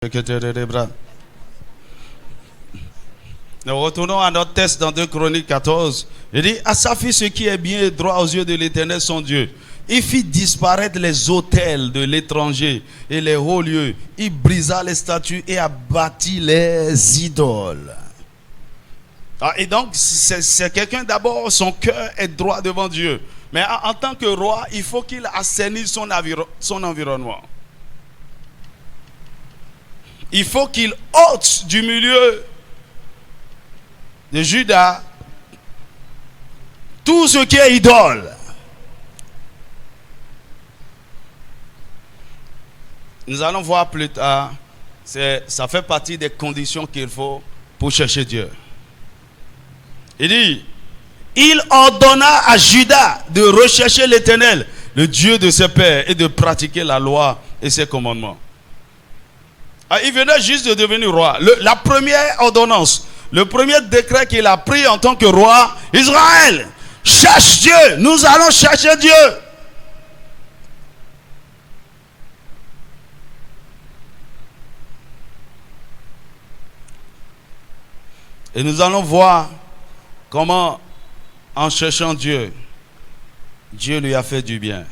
Nous retournons à notre texte dans 2 Chroniques 14. Il dit, Asa fit ce qui est bien et droit aux yeux de l'Éternel son Dieu. Il fit disparaître les autels de l'étranger et les hauts lieux. Il brisa les statues et abattit les idoles. Et donc, c'est quelqu'un d'abord, son cœur est droit devant Dieu. Mais en tant que roi, il faut qu'il assainisse son environnement. Il faut qu'il ôte du milieu de Juda tout ce qui est idole. Nous allons voir plus tard, ça fait partie des conditions qu'il faut pour chercher Dieu. Il dit, il ordonna à Juda de rechercher l'Éternel, le Dieu de ses pères, et de pratiquer la loi et ses commandements. Il venait juste de devenir roi. La première ordonnance, le premier décret qu'il a pris en tant que roi, Israël, cherche Dieu, nous allons chercher Dieu. Et nous allons voir comment, en cherchant Dieu, Dieu lui a fait du bien.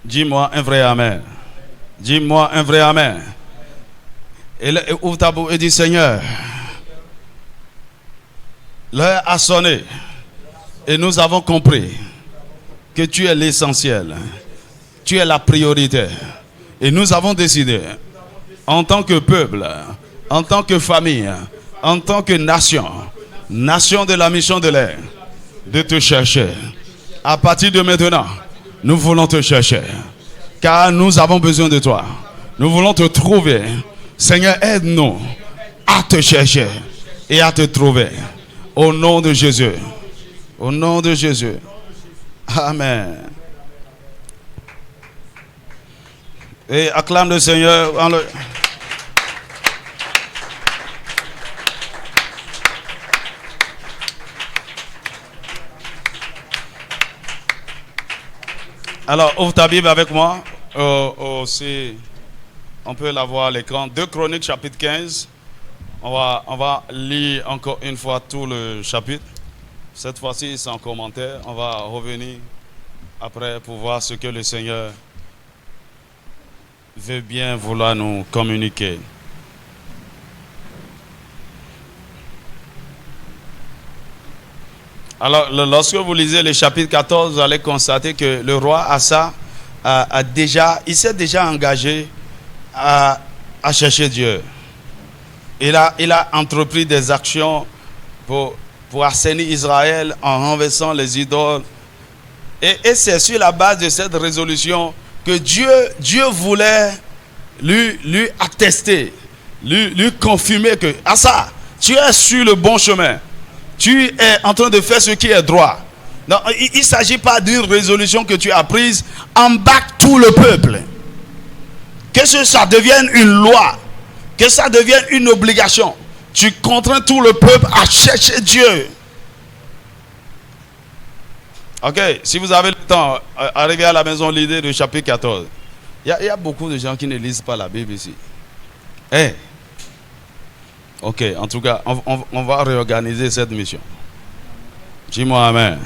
Dis-moi un vrai amen. Dis-moi un vrai amen. Et ouvre ta bouche et dis, Seigneur, l'heure a sonné et nous avons compris que tu es l'essentiel, tu es la priorité. Et nous avons décidé, en tant que peuple, en tant que famille, en tant que nation, nation de la mission de l'air, de te chercher. À partir de maintenant, nous voulons te chercher, car nous avons besoin de toi. Nous voulons te trouver. Seigneur, aide-nous à te chercher et à te trouver. Au nom de Jésus. Au nom de Jésus. Amen. Et acclame le Seigneur. Alors, ouvre ta Bible avec moi. Aussi. On peut la voir à l'écran. 2 Chroniques chapitre 15. On va lire encore une fois tout le chapitre. Cette fois-ci sans commentaire. On va revenir après pour voir ce que le Seigneur veut bien vouloir nous communiquer. Alors, lorsque vous lisez le chapitre 14, vous allez constater que le roi Asa il s'est déjà engagé à chercher Dieu. Il a entrepris des actions pour assainir Israël en renversant les idoles. Et c'est sur la base de cette résolution que Dieu voulait lui attester, lui confirmer que Asa, tu es sur le bon chemin. Tu es en train de faire ce qui est droit. Non, il ne s'agit pas d'une résolution que tu as prise, embarque tout le peuple. Que ça devienne une loi, que ça devienne une obligation. Tu contrains tout le peuple à chercher Dieu. Ok, si vous avez le temps, arrivez à la maison, lisez le chapitre 14. Il y a beaucoup de gens qui ne lisent pas la Bible ici. Hey. Ok, en tout cas, on va réorganiser cette mission. Dis-moi amen.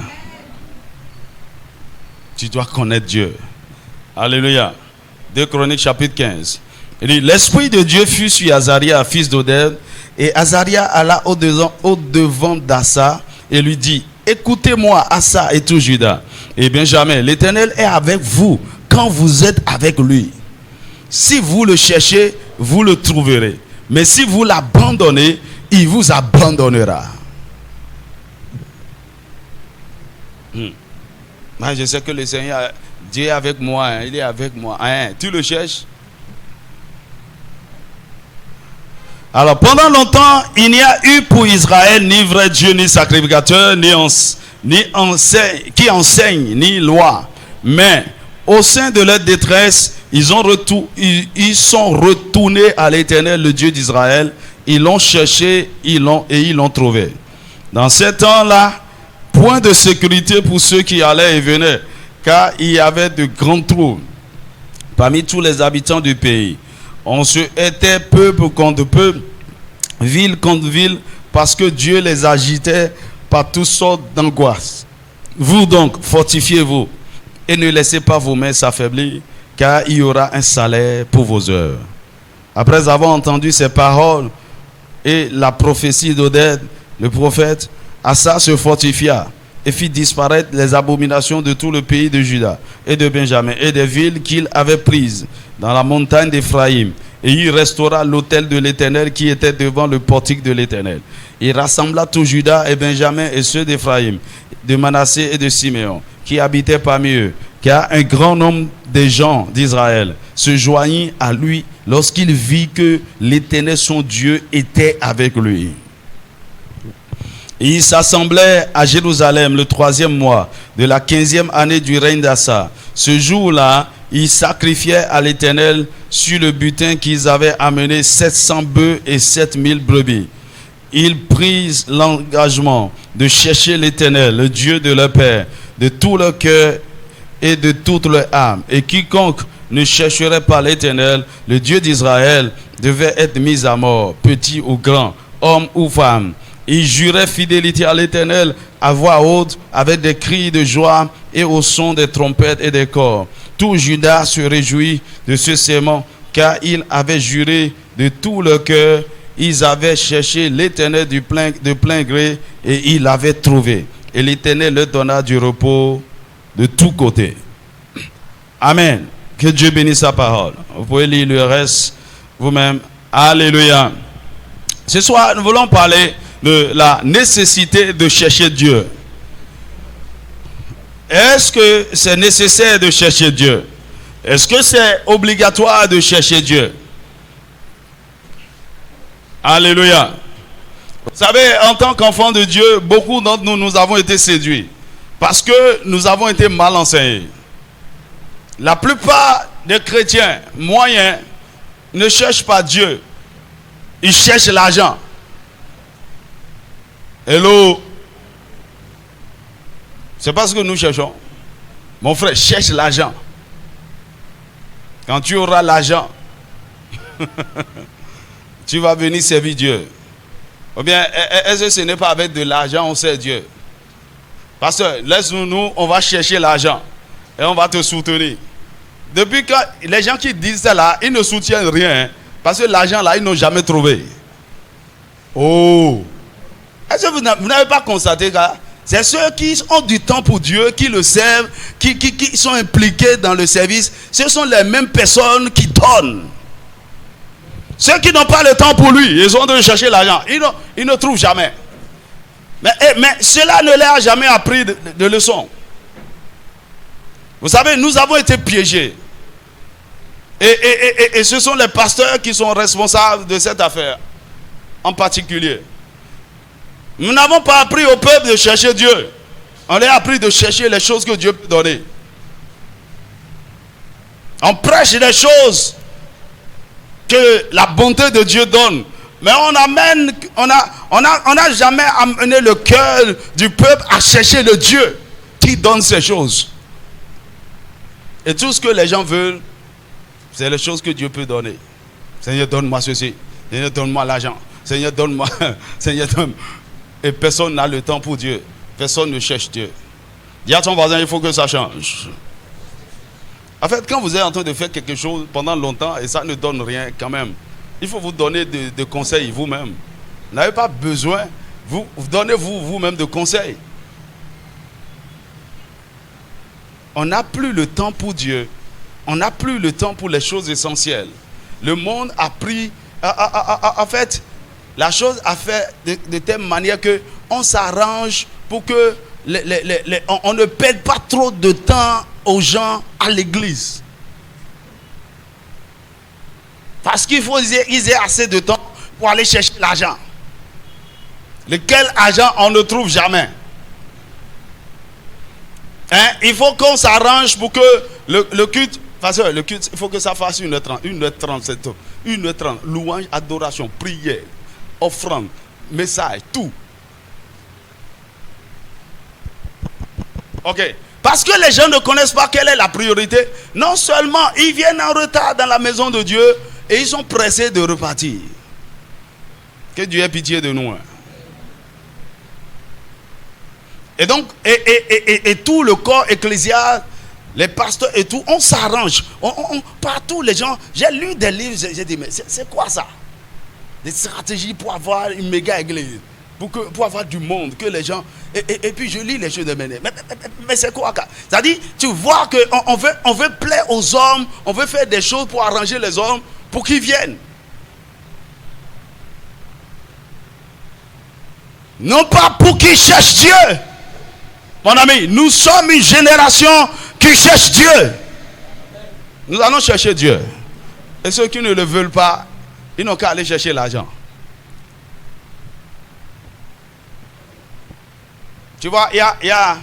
Tu dois connaître Dieu. Alléluia. 2 Chroniques chapitre 15. Il dit, l'Esprit de Dieu fut sur Azaria, fils d'Oded, et Azaria alla au devant d'Asa et lui dit, écoutez-moi Asa et tout Juda et Benjamin, l'Éternel est avec vous quand vous êtes avec lui. Si vous le cherchez, vous le trouverez. Mais si vous l'abandonnez, il vous abandonnera. Moi, je sais que le Seigneur, Dieu est avec moi, hein, il est avec moi. Hein, tu le cherches? Alors, pendant longtemps, il n'y a eu pour Israël ni vrai Dieu, ni sacrificateur, qui enseigne, ni loi. Mais, au sein de leur détresse, ils sont retournés à l'Éternel, le Dieu d'Israël. Ils l'ont cherché, ils l'ont trouvé. Dans ces temps-là, point de sécurité pour ceux qui allaient et venaient, car il y avait de grands trous parmi tous les habitants du pays. On se était peuple contre peuple, ville contre ville, parce que Dieu les agitait par toutes sortes d'angoisses. Vous donc, fortifiez-vous et ne laissez pas vos mains s'affaiblir, car il y aura un salaire pour vos œuvres. Après avoir entendu ces paroles et la prophétie d'Oded, le prophète, Asa se fortifia et fit disparaître les abominations de tout le pays de Juda et de Benjamin et des villes qu'il avait prises dans la montagne d'Éphraïm. Et il restaura l'autel de l'Éternel qui était devant le portique de l'Éternel. Il rassembla tout Juda et Benjamin et ceux d'Éphraïm, de Manassé et de Siméon, qui habitaient parmi eux, car un grand nombre des gens d'Israël se joignit à lui lorsqu'il vit que l'Éternel son Dieu était avec lui. Et il s'assemblait à Jérusalem le 3e mois de la 15e année du règne d'Asa. Ce jour-là, ils sacrifiaient à l'Éternel sur le butin qu'ils avaient amené 700 bœufs et 7000 brebis. Ils prirent l'engagement de chercher l'Éternel, le Dieu de leur père, de tout leur cœur et de toute leur âme. Et quiconque ne chercherait pas l'Éternel, le Dieu d'Israël, devait être mis à mort, petit ou grand, homme ou femme. Ils juraient fidélité à l'Éternel à voix haute, avec des cris de joie et au son des trompettes et des cors. Tout Juda se réjouit de ce serment, car ils avaient juré de tout leur cœur. Ils avaient cherché l'Éternel de plein gré et ils l'avaient trouvé. Et l'Éternel leur donna du repos de tous côtés. Amen. Que Dieu bénisse sa parole. Vous pouvez lire le reste vous-même. Alléluia. Ce soir, nous voulons parler de la nécessité de chercher Dieu. Est-ce que c'est nécessaire de chercher Dieu? Est-ce que c'est obligatoire de chercher Dieu? Alléluia. Vous savez, en tant qu'enfants de Dieu, beaucoup d'entre nous, nous avons été séduits parce que nous avons été mal enseignés. La plupart des chrétiens moyens ne cherchent pas Dieu. Ils cherchent l'argent. Hello. C'est pas ce que nous cherchons. Mon frère, cherche l'argent. Quand tu auras l'argent, tu vas venir servir Dieu. Ou bien, est-ce que ce n'est pas avec de l'argent on sert Dieu? Pasteur, laisse-nous, on va chercher l'argent. Et on va te soutenir. Depuis que les gens qui disent ça là, ils ne soutiennent rien. Parce que l'argent là, ils n'ont jamais trouvé. Oh! Est-ce que vous n'avez pas constaté que c'est ceux qui ont du temps pour Dieu, qui le servent, qui sont impliqués dans le service, ce sont les mêmes personnes qui donnent. Ceux qui n'ont pas le temps pour lui, ils ont de chercher l'argent. Ils ne trouvent jamais. Mais cela ne leur a jamais appris de leçon. Vous savez, nous avons été piégés. Et ce sont les pasteurs qui sont responsables de cette affaire, en particulier. Nous n'avons pas appris au peuple de chercher Dieu. On leur a appris de chercher les choses que Dieu peut donner. On prêche des choses que la bonté de Dieu donne. Mais on n'a jamais amené le cœur du peuple à chercher le Dieu qui donne ces choses. Et tout ce que les gens veulent, c'est les choses que Dieu peut donner. Seigneur, donne-moi ceci. Seigneur, donne-moi l'argent. Seigneur, donne-moi. Seigneur, donne. Et personne n'a le temps pour Dieu. Personne ne cherche Dieu. Dis à ton voisin, il faut que ça change. En fait, quand vous êtes en train de faire quelque chose pendant longtemps et ça ne donne rien quand même, il faut vous donner des conseils vous-même. Vous n'avez pas besoin, vous donnez vous-même de conseils. On n'a plus le temps pour Dieu. On n'a plus le temps pour les choses essentielles. Le monde a pris... En fait, la chose a fait de telle manière qu'on s'arrange pour que on ne perde pas trop de temps aux gens à l'église. Parce qu'il faut qu'ils aient assez de temps pour aller chercher l'argent. Lequel argent on ne trouve jamais. Il faut qu'on s'arrange pour que le culte, le culte, il faut que ça fasse 1h30, 1h30, 1h30, louange, adoration, prière, offrande, message, tout. Ok. Parce que les gens ne connaissent pas quelle est la priorité. Non seulement ils viennent en retard dans la maison de Dieu Et ils sont pressés de repartir. Que Dieu ait pitié de nous. Et donc, et tout le corps ecclésial, les pasteurs et tout, on s'arrange. Partout, les gens, j'ai lu des livres, j'ai dit, mais c'est quoi ça? Des stratégies pour avoir une méga église, pour avoir du monde, que les gens... Et puis je lis les choses de mener. Mais c'est quoi? C'est-à-dire, tu vois qu'on veut plaire aux hommes, on veut faire des choses pour arranger les hommes, pour qu'ils viennent. Non pas pour qu'ils cherchent Dieu. Mon ami, nous sommes une génération qui cherche Dieu. Nous allons chercher Dieu. Et ceux qui ne le veulent pas, ils n'ont qu'à aller chercher l'argent. Tu vois, il y a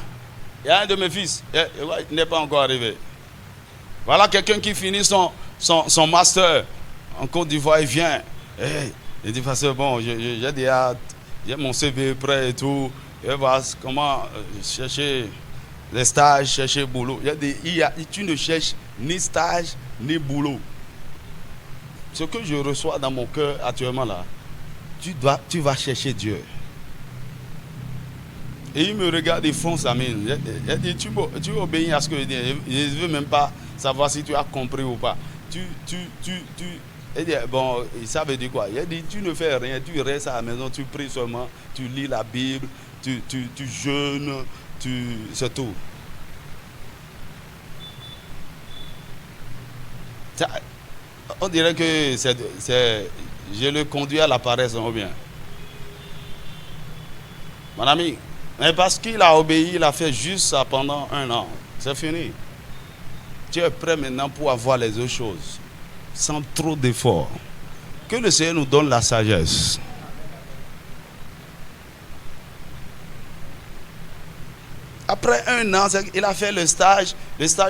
un de mes fils, il n'est pas encore arrivé. Voilà quelqu'un qui finit son master en Côte d'Ivoire, il vient. Il dit, pasteur, bon, j'ai mon CV prêt et tout. Je vais voir comment chercher les stages, chercher boulot. Tu ne cherches ni stage, ni boulot. Ce que je reçois dans mon cœur actuellement là, tu vas chercher Dieu. Et il me regarde, il fronce sa mine. Il dit, tu obéis à ce que je dis. Je ne veux même pas savoir si tu as compris ou pas. Il dit, bon, ça veut dire quoi? Il dit, tu ne fais rien, tu restes à la maison, tu pries seulement, tu lis la Bible, tu jeûnes, c'est tout. On dirait que je le conduis à la paresse, ou bien. Mon ami, mais parce qu'il a obéi, il a fait juste ça pendant 1 an. C'est fini. Tu es prêt maintenant pour avoir les autres choses, sans trop d'efforts. Que le Seigneur nous donne la sagesse. Après 1 an, il a fait le stage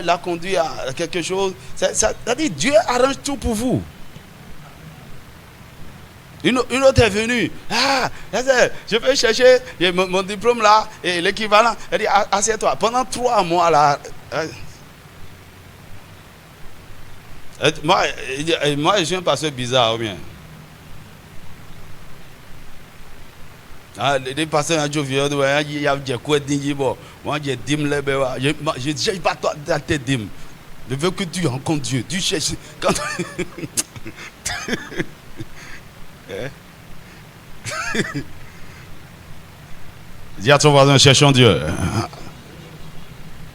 l'a conduit à quelque chose. C'est-à-dire, Dieu arrange tout pour vous. Une autre est venue. Je vais chercher mon diplôme là, et l'équivalent. Elle dit, assieds-toi. Pendant 3 mois là. Moi, je suis un pasteur bizarre, ou bien. Les pasteurs ont dit, il y a des coups de bon. Moi, j'ai dit, je ne cherche pas toi dans tes dîmes. Je veux que tu rencontres Dieu. Tu cherches. Quand... Dis à ton voisin, cherchons Dieu.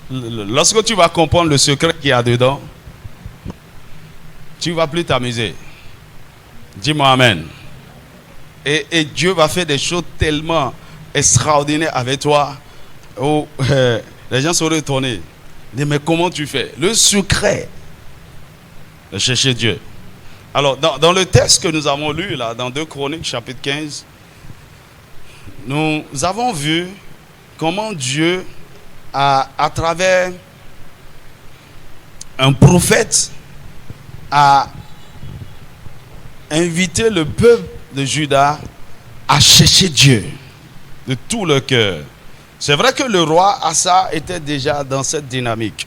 Lorsque tu vas comprendre le secret qu'il y a dedans, tu ne vas plus t'amuser. Dis-moi Amen. Et Dieu va faire des choses tellement extraordinaires avec toi. Les gens seront étonnés. Mais comment tu fais? Le secret de chercher Dieu. Alors, dans le texte que nous avons lu, là, dans 2 Chroniques, chapitre 15, nous avons vu comment Dieu, à travers un prophète, a invité le peuple de Juda à chercher Dieu de tout leur cœur. C'est vrai que le roi Asa était déjà dans cette dynamique.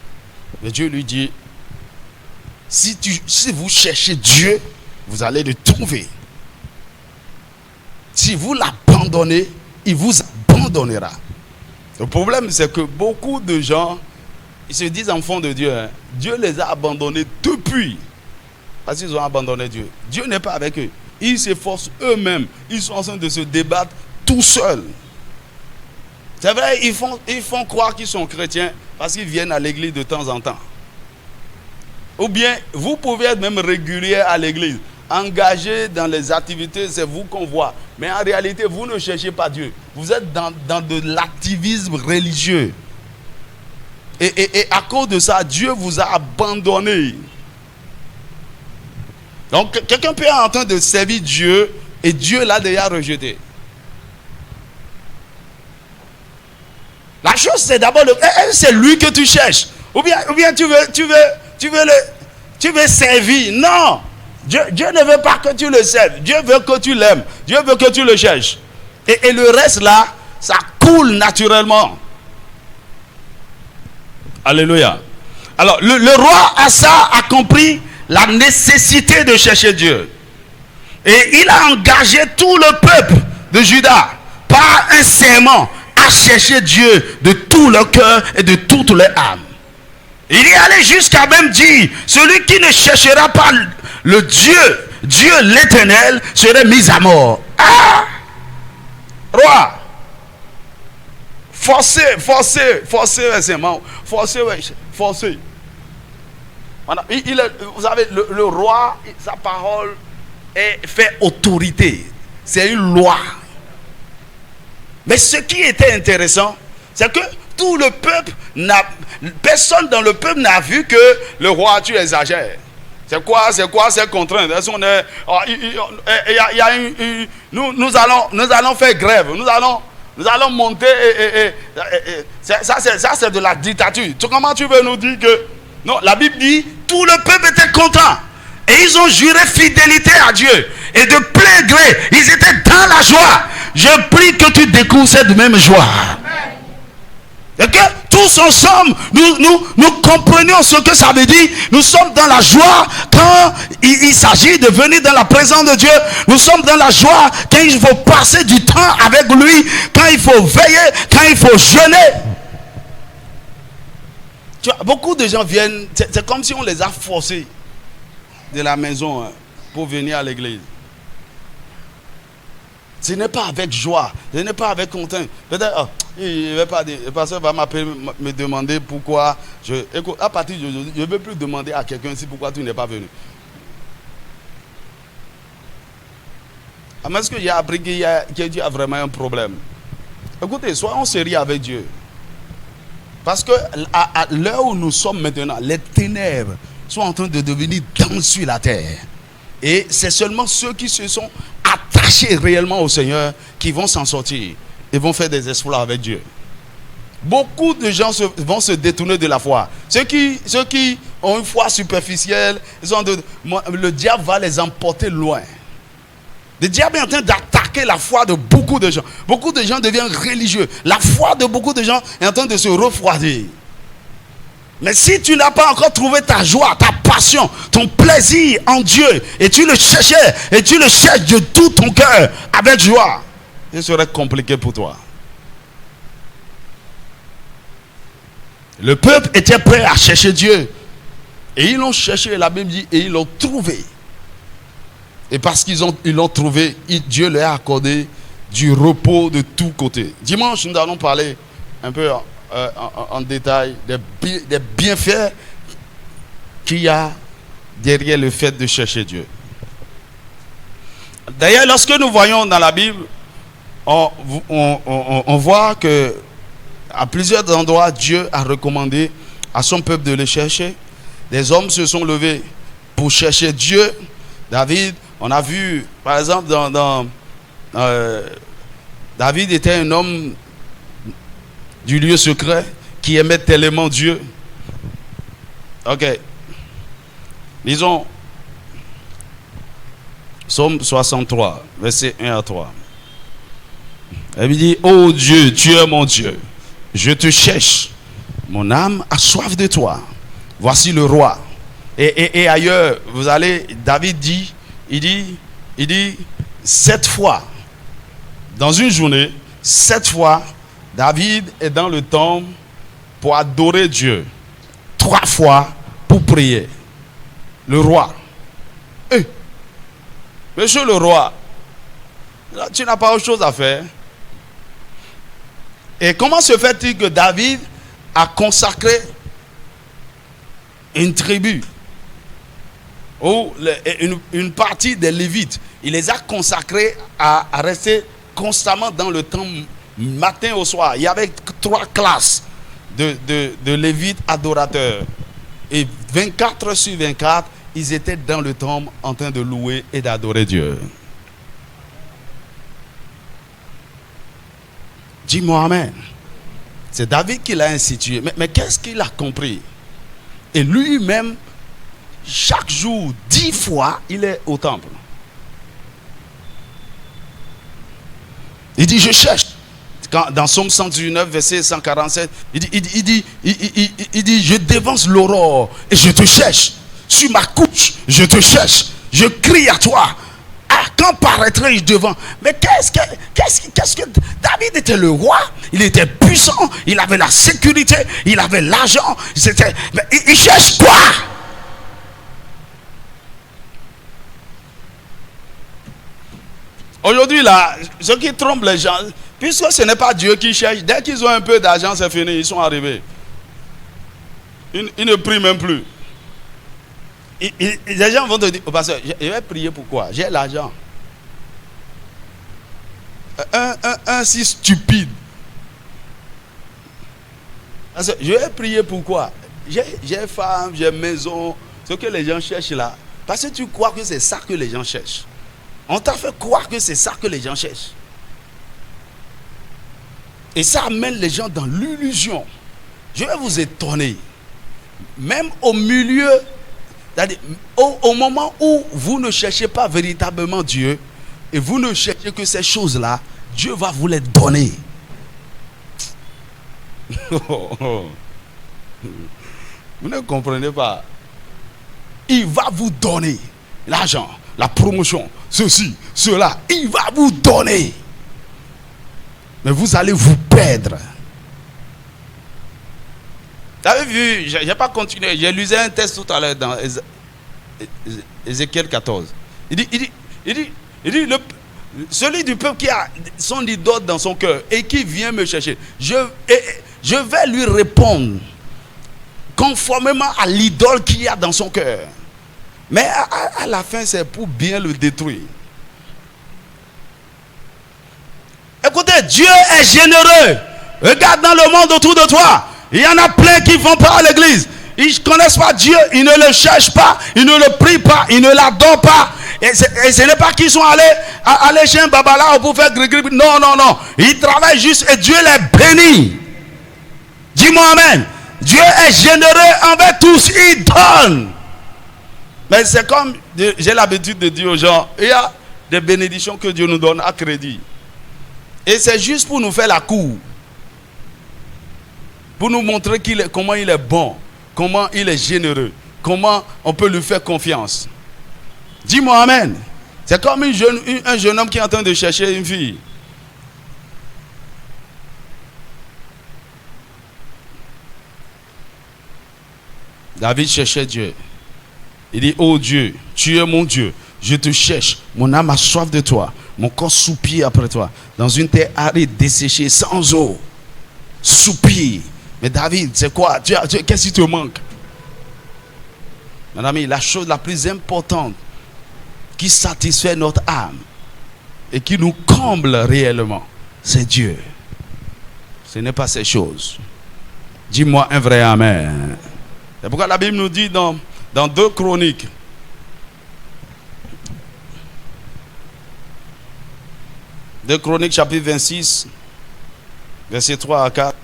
Mais Dieu lui dit, si vous cherchez Dieu, vous allez le trouver. Si vous l'abandonnez, il vous abandonnera. Le problème, c'est que beaucoup de gens, ils se disent enfants de Dieu. Dieu les a abandonnés depuis. Parce qu'ils ont abandonné Dieu. Dieu n'est pas avec eux. Ils s'efforcent eux-mêmes. Ils sont en train de se débattre tout seuls. C'est vrai, ils font croire qu'ils sont chrétiens parce qu'ils viennent à l'église de temps en temps. Ou bien, vous pouvez être même régulier à l'église. Engagé dans les activités, c'est vous qu'on voit. Mais en réalité, vous ne cherchez pas Dieu. Vous êtes dans de l'activisme religieux. Et à cause de ça, Dieu vous a abandonné. Donc, quelqu'un peut être en train de servir Dieu et Dieu l'a déjà rejeté. La chose, c'est d'abord, c'est lui que tu cherches. Ou bien tu veux servir. Non. Dieu ne veut pas que tu le serves. Dieu veut que tu l'aimes. Dieu veut que tu le cherches. Et le reste là, ça coule naturellement. Alléluia. Alors, le roi Asa a compris la nécessité de chercher Dieu. Et il a engagé tout le peuple de Juda par un serment à chercher Dieu de tout leur cœur et de toute leur âme. Il est allé jusqu'à même dire, celui qui ne cherchera pas le Dieu l'Éternel serait mis à mort. Ah! Roi, forcez, récemment. Forcez. Vous savez, le roi, sa parole est fait autorité. C'est une loi. Mais ce qui était intéressant, c'est que tout le peuple personne dans le peuple n'a vu que le roi, tu exagères. C'est quoi ces contraintes? Nous allons faire grève. Nous allons monter. Ça c'est de la dictature. Comment tu veux nous dire que... Non, la Bible dit, tout le peuple était content. Et ils ont juré fidélité à Dieu. Et de plein gré, ils étaient dans la joie. Je prie que tu découvres cette même joie. Et que tous ensemble, nous comprenions ce que ça veut dire. Nous sommes dans la joie quand il s'agit de venir dans la présence de Dieu. Nous sommes dans la joie quand il faut passer du temps avec lui, quand il faut veiller, quand il faut jeûner. Tu vois, beaucoup de gens viennent, c'est comme si on les a forcés de la maison pour venir à l'église. Ce n'est pas avec joie, ce n'est pas avec content. Peut-être, le pasteur va m'appeler, me demander pourquoi. Écoute, à partir d'aujourd'hui, je ne veux plus demander à quelqu'un ici pourquoi tu n'es pas venu. Est-ce que j'ai appris qu'il y a vraiment un problème? Écoutez, soyons sérieux avec Dieu. Parce que à l'heure où nous sommes maintenant, les ténèbres sont en train de devenir denses sur la terre. Et c'est seulement ceux qui se sont attachés réellement au Seigneur qui vont s'en sortir et vont faire des exploits avec Dieu. Beaucoup de gens vont se détourner de la foi. Ceux qui ont une foi superficielle, le diable va les emporter loin. Le diable est en train d'attaquer la foi de beaucoup de gens. Beaucoup de gens deviennent religieux. La foi de beaucoup de gens est en train de se refroidir. Mais si tu n'as pas encore trouvé ta joie, ta passion, ton plaisir en Dieu, et tu le cherchais, et tu le cherches de tout ton cœur, avec joie, ce serait compliqué pour toi. Le peuple était prêt à chercher Dieu. Et ils l'ont cherché, la Bible dit, et ils l'ont trouvé. Et parce qu'ils l'ont trouvé, Dieu leur a accordé du repos de tous côtés. Dimanche, nous allons parler un peu en détail des bienfaits qu'il y a derrière le fait de chercher Dieu. D'ailleurs, lorsque nous voyons dans la Bible, on voit que à plusieurs endroits, Dieu a recommandé à son peuple de le chercher. Des hommes se sont levés pour chercher Dieu. David, on a vu, par exemple, David était un homme du lieu secret qui aimait tellement Dieu. Ok. Lisons Psaume 63, versets 1 à 3. Elle dit, ô Dieu, tu es mon Dieu. Je te cherche. Mon âme a soif de toi. Voici le roi. Et ailleurs, vous allez, David dit, il dit 7 fois, dans une journée, 7 fois, David est dans le temple pour adorer Dieu. 3 fois pour prier. Le roi. Monsieur le roi, tu n'as pas autre chose à faire. Et comment se fait-il que David a consacré une tribu ou une partie des Lévites, il les a consacrés à rester constamment dans le temple matin au soir. Il y avait 3 classes de Lévites adorateurs. Et 24 sur 24, ils étaient dans le temple en train de louer et d'adorer Dieu. Dis-moi amen. C'est David qui l'a institué. Mais qu'est-ce qu'il a compris? Et lui-même, chaque jour, 10 fois, il est au temple. Il dit, je cherche. Dans Psaume 119, verset 147, il dit, je dévance l'aurore et je te cherche. sur ma couche, je te cherche, je crie à toi. Ah, quand paraîtrai-je devant? Mais qu'est-ce que David était le roi, il était puissant, il avait la sécurité, il avait l'argent, mais il cherche quoi? Aujourd'hui là, ce qui trompe les gens, puisque ce n'est pas Dieu qui cherche, dès qu'ils ont un peu d'argent, c'est fini, ils sont arrivés. Ils ne prient même plus. Les gens vont te dire, oh, pasteur, je vais prier pourquoi? J'ai l'argent. Un si stupide. Je vais prier pourquoi? J'ai femme, j'ai maison. Ce que les gens cherchent là. Parce que tu crois que c'est ça que les gens cherchent. On t'a fait croire que c'est ça que les gens cherchent. Et ça amène les gens dans l'illusion. Je vais vous étonner. Même au milieu, au moment où vous ne cherchez pas véritablement Dieu, et vous ne cherchez que ces choses-là, Dieu va vous les donner. Vous ne comprenez pas. Il va vous donner l'argent, la promotion, ceci, cela. Il va vous donner. Mais vous allez vous perdre. Vous avez vu, je n'ai pas continué. J'ai lu un texte tout à l'heure dans Ézéchiel 14. Il dit, celui du peuple qui a son idole dans son cœur et qui vient me chercher, je vais lui répondre conformément à l'idole qu'il y a dans son cœur. Mais à la fin, c'est pour bien le détruire. Écoutez, Dieu est généreux. Regarde dans le monde autour de toi. Il y en a plein qui ne vont pas à l'église. Ils ne connaissent pas Dieu, ils ne le cherchent pas, ils ne le prient pas, ils ne l'adorent pas. Et ce n'est pas qu'ils sont allés chez un babala pour faire gris. Non, non, non. Ils travaillent juste et Dieu les bénit. Dis-moi amen. Dieu est généreux envers tous, il donne. Mais c'est comme j'ai l'habitude de dire aux gens, il y a des bénédictions que Dieu nous donne à crédit. Et c'est juste pour nous faire la cour. Pour nous montrer comment il est bon, comment il est généreux, comment on peut lui faire confiance. Dis-moi amen. C'est comme un jeune homme qui est en train de chercher une fille. David cherchait Dieu. Il dit, oh Dieu, tu es mon Dieu. Je te cherche. Mon âme a soif de toi. Mon corps soupire après toi. Dans une terre aride, desséchée, sans eau. Soupire. Mais David, c'est quoi? Qu'est-ce qui te manque? Mon ami, la chose la plus importante qui satisfait notre âme et qui nous comble réellement, c'est Dieu. Ce n'est pas ces choses. Dis-moi un vrai amen. C'est pourquoi la Bible nous dit dans 2 Chroniques, chapitre 26, versets 3 à 4.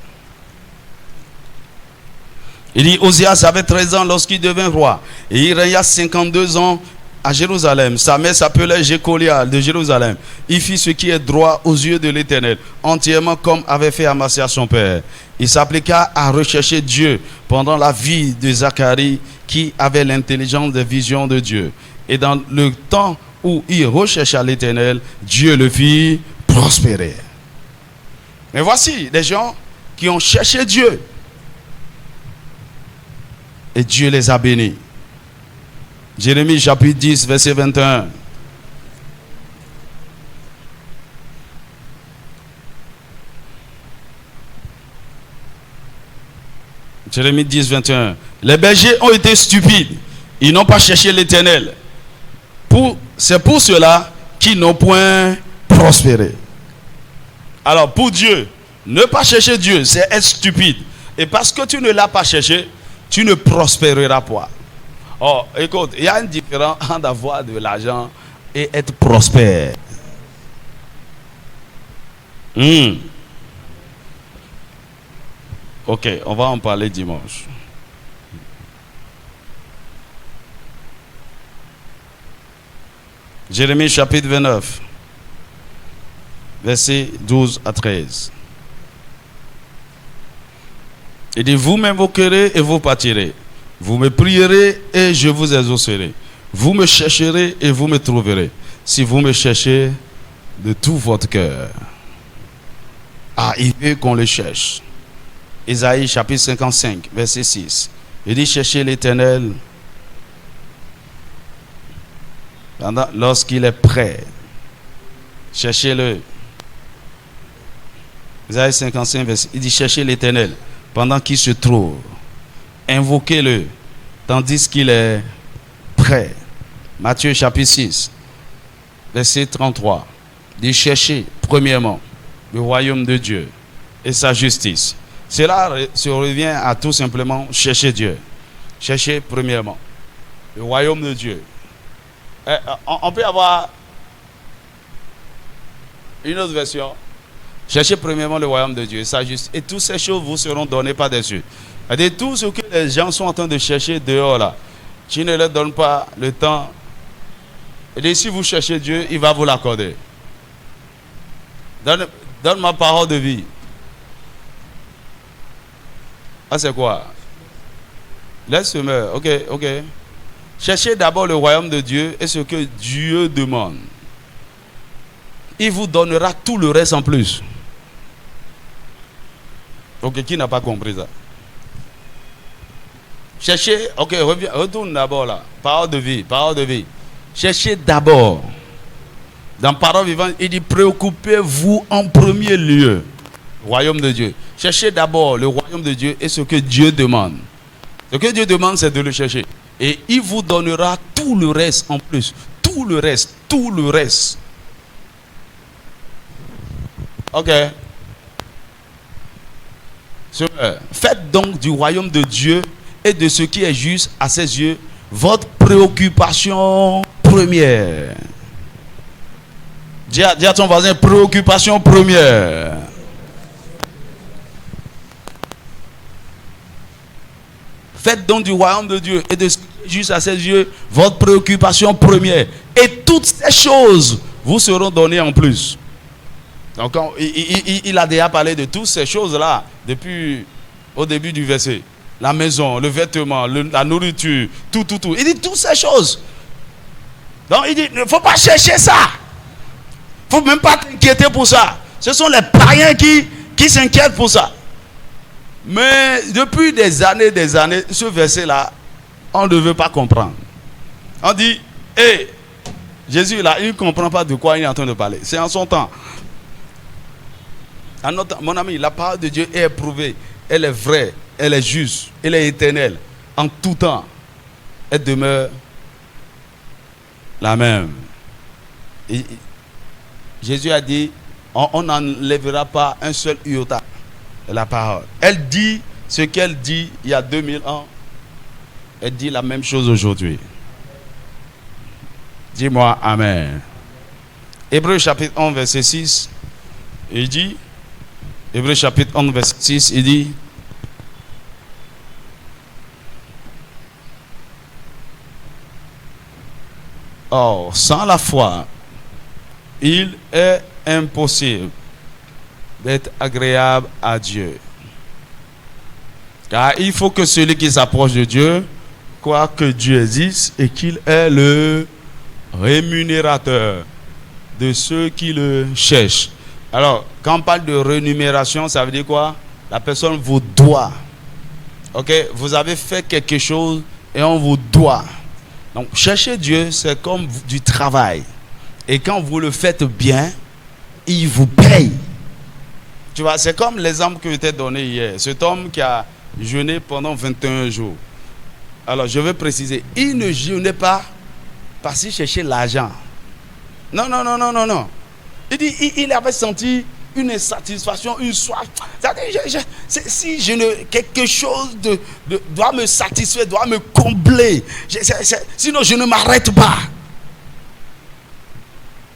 Il dit, Osias avait 13 ans lorsqu'il devint roi. Et il régna 52 ans à Jérusalem. Sa mère s'appelait Jécolial de Jérusalem. Il fit ce qui est droit aux yeux de l'Éternel, entièrement comme avait fait Amasia son père. Il s'appliqua à rechercher Dieu pendant la vie de Zacharie, qui avait l'intelligence des visions de Dieu. Et dans le temps où il rechercha l'Éternel, Dieu le fit prospérer. Mais voici des gens qui ont cherché Dieu. Et Dieu les a bénis. Jérémie chapitre 10, verset 21. Jérémie 10, 21. Les bergers ont été stupides. Ils n'ont pas cherché l'Éternel. C'est pour cela qu'ils n'ont point prospéré. Alors pour Dieu, ne pas chercher Dieu, c'est être stupide. Et parce que tu ne l'as pas cherché, tu ne prospéreras pas. Oh, écoute, il y a une différence entre avoir de l'argent et être prospère. Ok, on va en parler dimanche. Jérémie chapitre 29, versets 12 à 13. Il dit, vous m'invoquerez et vous pâtirez. Vous me prierez et je vous exaucerai. Vous me chercherez et vous me trouverez. Si vous me cherchez de tout votre cœur. Ah, il veut qu'on le cherche. Isaïe chapitre 55, verset 6. Il dit, cherchez l'Éternel lorsqu'il est prêt. Cherchez-le. Isaïe 55, verset. Il dit, cherchez l'Éternel pendant qu'il se trouve. Invoquez-le tandis qu'il est prêt. Matthieu chapitre 6, verset 33. Il dit, cherchez premièrement le royaume de Dieu et sa justice. Cela se revient à tout simplement chercher Dieu. Chercher premièrement le royaume de Dieu. On peut avoir une autre version. Cherchez premièrement le royaume de Dieu et sa justice. Et toutes ces choses vous seront données par-dessus. C'est-à-dire tout ce que les gens sont en train de chercher dehors là, tu ne leur donnes pas le temps. Et si vous cherchez Dieu, il va vous l'accorder. Donne ma parole de vie. Ah, c'est quoi? Laisse-moi. Ok. Cherchez d'abord le royaume de Dieu et ce que Dieu demande. Il vous donnera tout le reste en plus. Ok, qui n'a pas compris ça? Cherchez, ok, retourne d'abord là. Parole de vie. Cherchez d'abord. Dans Parole vivante, il dit préoccupez-vous en premier lieu. Royaume de Dieu. Cherchez d'abord le royaume de Dieu et ce que Dieu demande. Ce que Dieu demande, c'est de le chercher. Et il vous donnera tout le reste en plus. Tout le reste. Ok. Faites donc du royaume de Dieu et de ce qui est juste à ses yeux votre préoccupation première. Dis à ton voisin, préoccupation première. Faites donc du royaume de Dieu et de ce qui est juste à ses yeux votre préoccupation première. Et toutes ces choses vous seront données en plus. Donc il a déjà parlé de toutes ces choses-là depuis au début du verset. La maison, le vêtement, la nourriture, tout. Il dit toutes ces choses. Donc il dit, il ne faut pas chercher ça. Il ne faut même pas t'inquiéter pour ça. Ce sont les païens qui s'inquiètent pour ça. Mais depuis des années, ce verset-là, on ne veut pas comprendre. On dit, Jésus là, il ne comprend pas de quoi il est en train de parler. C'est en son temps. Mon ami, la parole de Dieu est éprouvée. Elle est vraie, elle est juste, elle est éternelle. En tout temps, elle demeure la même. Et Jésus a dit, on n'enlèvera pas un seul iota de la parole. Elle dit ce qu'elle dit il y a 2000 ans. Elle dit la même chose aujourd'hui. Dis-moi Amen. Hébreux chapitre 11, verset 6. Il dit, Hébreux chapitre 11, verset 6, il dit, or, sans la foi, il est impossible d'être agréable à Dieu. Car il faut que celui qui s'approche de Dieu croit que Dieu existe et qu'il est le rémunérateur de ceux qui le cherchent. Alors, quand on parle de rémunération, ça veut dire quoi? La personne vous doit. Ok? Vous avez fait quelque chose et on vous doit. Donc, chercher Dieu, c'est comme du travail. Et quand vous le faites bien, il vous paye. Tu vois, c'est comme l'exemple que je t'ai donné hier. Cet homme qui a jeûné pendant 21 jours. Alors, je vais préciser, il ne jeûnait pas parce qu'il cherchait l'argent. Non. Il dit, il avait senti une insatisfaction, une soif. Si quelque chose doit me satisfaire, doit me combler. Sinon, je ne m'arrête pas.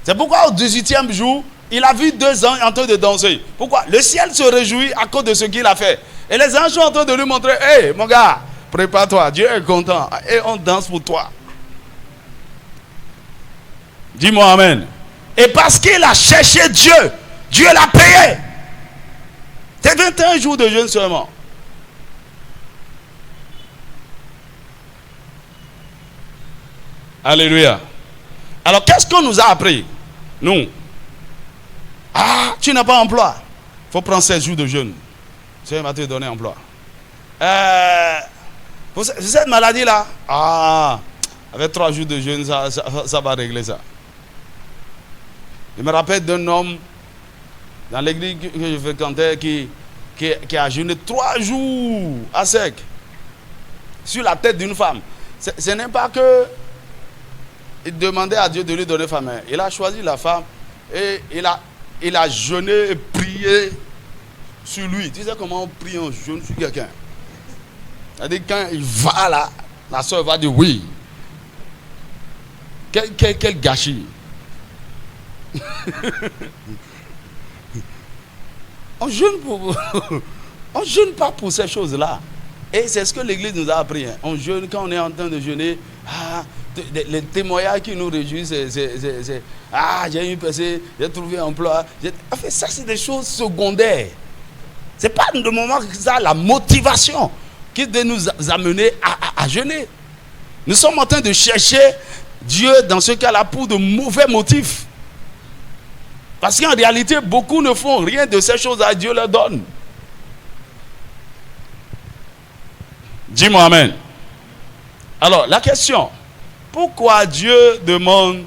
C'est pourquoi au 18e jour, il a vu 2 anges en train de danser. Pourquoi? Le ciel se réjouit à cause de ce qu'il a fait. Et les anges sont en train de lui montrer, hey, mon gars, prépare-toi, Dieu est content. Et on danse pour toi. Dis-moi Amen. Et parce qu'il a cherché Dieu, Dieu l'a payé. C'est 21 jours de jeûne seulement. Alléluia. Alors, qu'est-ce qu'on nous a appris? Nous. Ah, tu n'as pas emploi. Il faut prendre 16 jours de jeûne. Dieu va te donner emploi. Pour cette maladie-là, avec 3 jours de jeûne, ça va régler ça. Je me rappelle d'un homme dans l'église que je fréquentais qui a jeûné 3 jours à sec sur la tête d'une femme. Ce n'est pas que il demandait à Dieu de lui donner femme. Il a choisi la femme et il a jeûné et prié sur lui. Tu sais comment on prie en jeûne sur quelqu'un? C'est-à-dire quand il va là, la soeur va dire oui. Quel gâchis. On jeûne pas pour ces choses-là. Et c'est ce que l'église nous a appris. On jeûne quand on est en train de jeûner. Les témoignages qui nous réjouissent, c'est j'ai eu passé, j'ai trouvé un emploi. En fait, ça, c'est des choses secondaires. Ce n'est pas le moment que ça, la motivation qui doit nous amener à jeûner. Nous sommes en train de chercher Dieu dans ce cas-là pour de mauvais motifs. Parce qu'en réalité, beaucoup ne font rien de ces choses-là, Dieu leur donne. Dis-moi amen. Alors, la question, pourquoi Dieu demande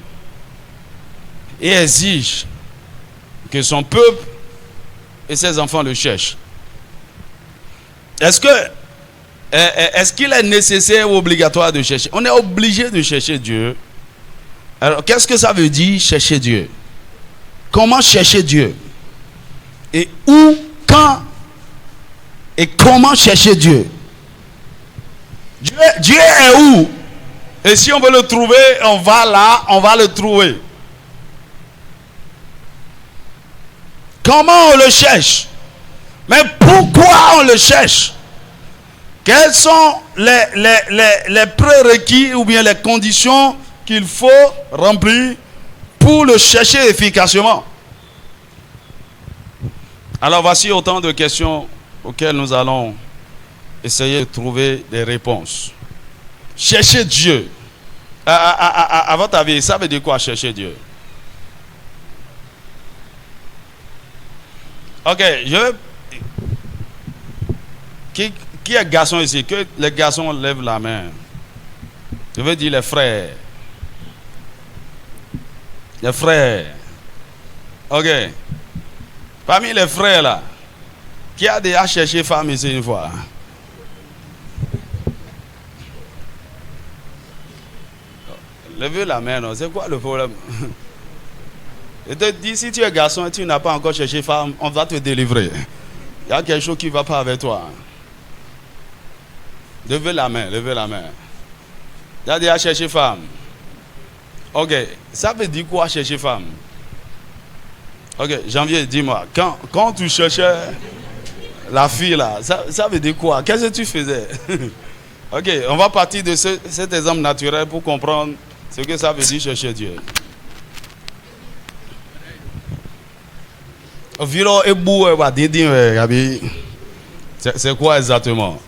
et exige que son peuple et ses enfants le cherchent? Est-ce qu'il est nécessaire ou obligatoire de chercher? On est obligé de chercher Dieu. Alors, qu'est-ce que ça veut dire chercher Dieu? Comment chercher Dieu? Et où, quand et comment chercher Dieu? Dieu est où? Et si on veut le trouver, on va là, on va le trouver. Comment on le cherche? Mais pourquoi on le cherche? Quels sont les prérequis ou bien les conditions qu'il faut remplir pour le chercher efficacement? Alors voici autant de questions auxquelles nous allons essayer de trouver des réponses. Chercher Dieu. À votre avis, ça veut dire quoi chercher Dieu? Ok, qui est garçon ici? Que les garçons lèvent la main. Je veux dire les frères. Les frères. Ok. Parmi les frères là, qui a déjà cherché femme ici une fois? Levez la main, non? C'est quoi le problème? Je te dis, si tu es garçon et tu n'as pas encore cherché femme, on va te délivrer. Il y a quelque chose qui ne va pas avec toi. Levez la main, levez la main. Tu as déjà cherché femme. Ok, ça veut dire quoi chercher femme? Ok, Janvier, dis-moi, quand tu cherchais la fille là, ça veut dire quoi? Qu'est-ce que tu faisais? Ok, on va partir de cet exemple naturel pour comprendre ce que ça veut dire chercher Dieu. C'est quoi exactement?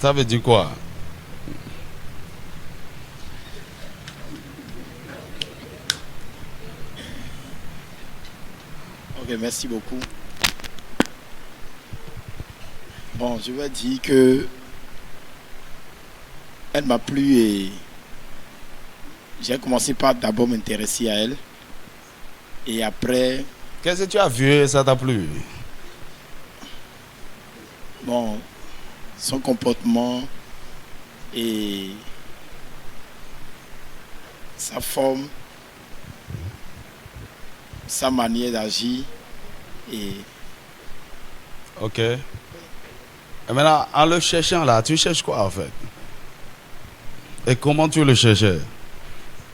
Ça veut dire quoi? Ok, merci beaucoup. Bon, je vais dire que elle m'a plu et j'ai commencé par d'abord m'intéresser à elle. Et après... Qu'est-ce que tu as vu et ça t'a plu? Bon, son comportement et sa forme, sa manière d'agir et... Ok. Et maintenant, en le cherchant là, tu cherches quoi en fait? Et comment tu le cherchais?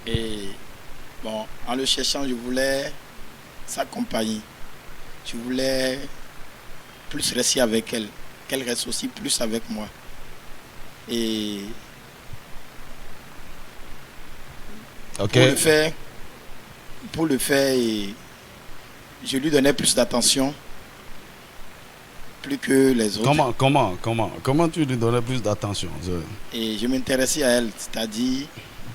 Et bon, en le cherchant, je voulais s'accompagner. Je voulais plus rester avec elle, qu'elle reste aussi plus avec moi. Et ok. Pour le faire, je lui donnais plus d'attention, plus que les autres. Comment tu lui donnais plus d'attention? Et je m'intéressais à elle, c'est-à-dire,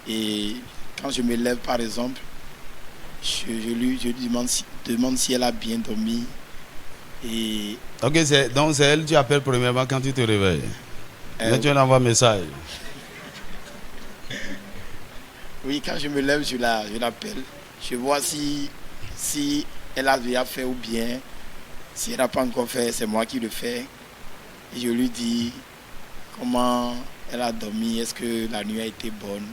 Et quand je me lève, par exemple, je lui demande si elle a bien dormi. Et Ok, donc c'est elle que tu appelles premièrement quand tu te réveilles. Là, tu lui envoies un message. Oui, quand je me lève, je l'appelle. Je vois si elle a déjà fait ou bien. Si elle n'a pas encore fait, c'est moi qui le fais. Et je lui dis comment elle a dormi, est-ce que la nuit a été bonne.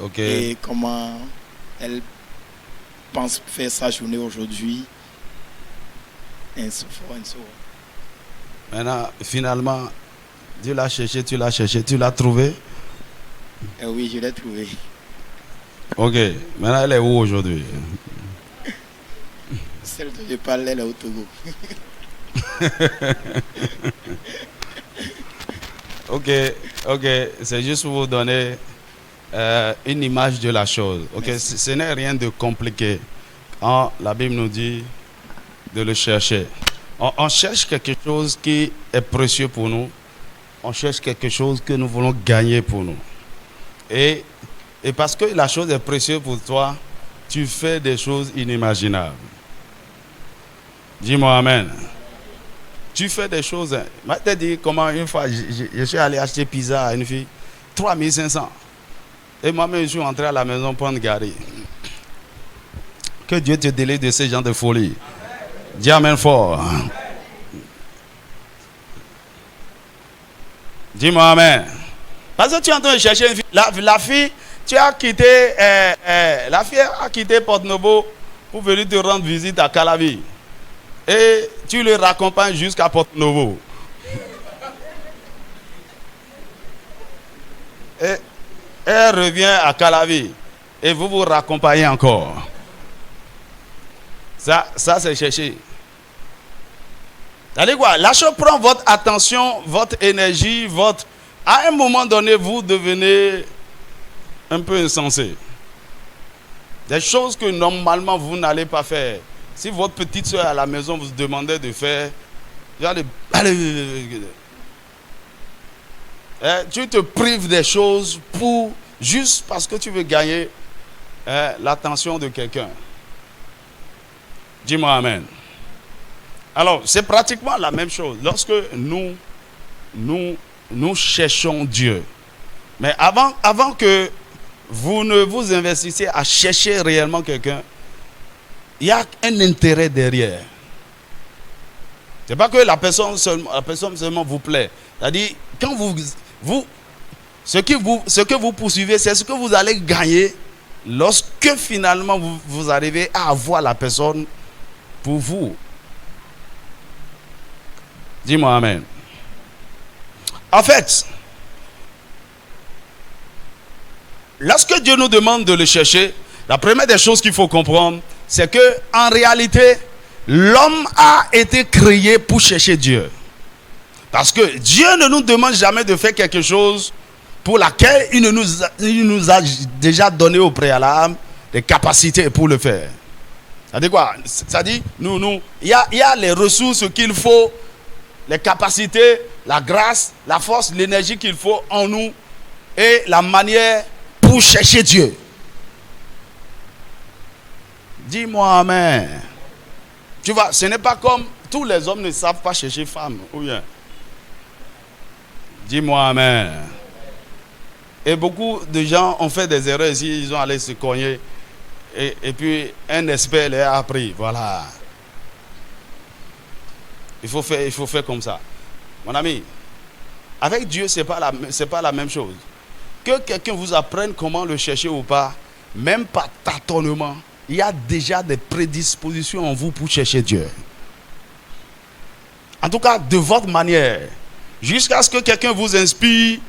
Ok. Et comment elle pense faire sa journée aujourd'hui. Et so forth and so on. Maintenant, finalement, tu l'as cherché, tu l'as trouvé. Oui, je l'ai trouvé. Ok, maintenant elle est où aujourd'hui? Celle dont je parle, elle est au Togo. Ok, c'est juste pour vous donner une image de la chose. Ok, ce n'est rien de compliqué. Quand la Bible nous dit de le chercher. On cherche quelque chose qui est précieux pour nous. On cherche quelque chose que nous voulons gagner pour nous. Et parce que la chose est précieuse pour toi, tu fais des choses inimaginables. Dis-moi amen. Tu fais des choses. Je t'ai dit comment une fois je suis allé acheter pizza à une fille, 3500. Et moi-même je suis entré à la maison prendre garé. Que Dieu te délivre de ce genre de folie. Dis amen fort. Dis-moi amen. Parce que tu es en train de chercher une fille. La fille, tu as quitté, la fille a quitté Porto-Novo pour venir te rendre visite à Calavi. Et tu le raccompagnes jusqu'à Porto-Novo. Et elle revient à Calavi. Et vous vous raccompagnez encore. Ça c'est chercher. C'est-à-dire quoi? La chose prend votre attention, votre énergie, à un moment donné, vous devenez un peu insensé. Des choses que normalement vous n'allez pas faire. Si votre petite soeur à la maison vous demandait de faire, tu te prives des choses juste parce que tu veux gagner l'attention de quelqu'un. Dis-moi amen. Alors, c'est pratiquement la même chose. Lorsque nous cherchons Dieu. Mais avant que vous ne vous investissiez à chercher réellement quelqu'un, il y a un intérêt derrière. Ce n'est pas que la personne seulement vous plaît. C'est-à-dire, quand ce que vous poursuivez, c'est ce que vous allez gagner lorsque finalement vous arrivez à avoir la personne pour vous. Dis-moi amen. En fait, lorsque Dieu nous demande de le chercher, la première des choses qu'il faut comprendre, c'est que en réalité, l'homme a été créé pour chercher Dieu. Parce que Dieu ne nous demande jamais de faire quelque chose pour laquelle il nous a déjà donné au préalable des capacités pour le faire. C'est-à-dire quoi? C'est-à-dire, il y a les ressources qu'il faut, les capacités, la grâce, la force, l'énergie qu'il faut en nous et la manière pour chercher Dieu. Dis-moi amen. Tu vois, ce n'est pas comme tous les hommes ne savent pas chercher femme. Ou bien. Dis-moi amen. Et beaucoup de gens ont fait des erreurs ici, ils ont allé se cogner. Et puis un expert les a appris. Voilà. Il faut faire comme ça. Mon ami, avec Dieu, ce n'est pas la même chose. Que quelqu'un vous apprenne comment le chercher ou pas, même par tâtonnement, il y a déjà des prédispositions en vous pour chercher Dieu. En tout cas, de votre manière. Jusqu'à ce que quelqu'un vous inspire.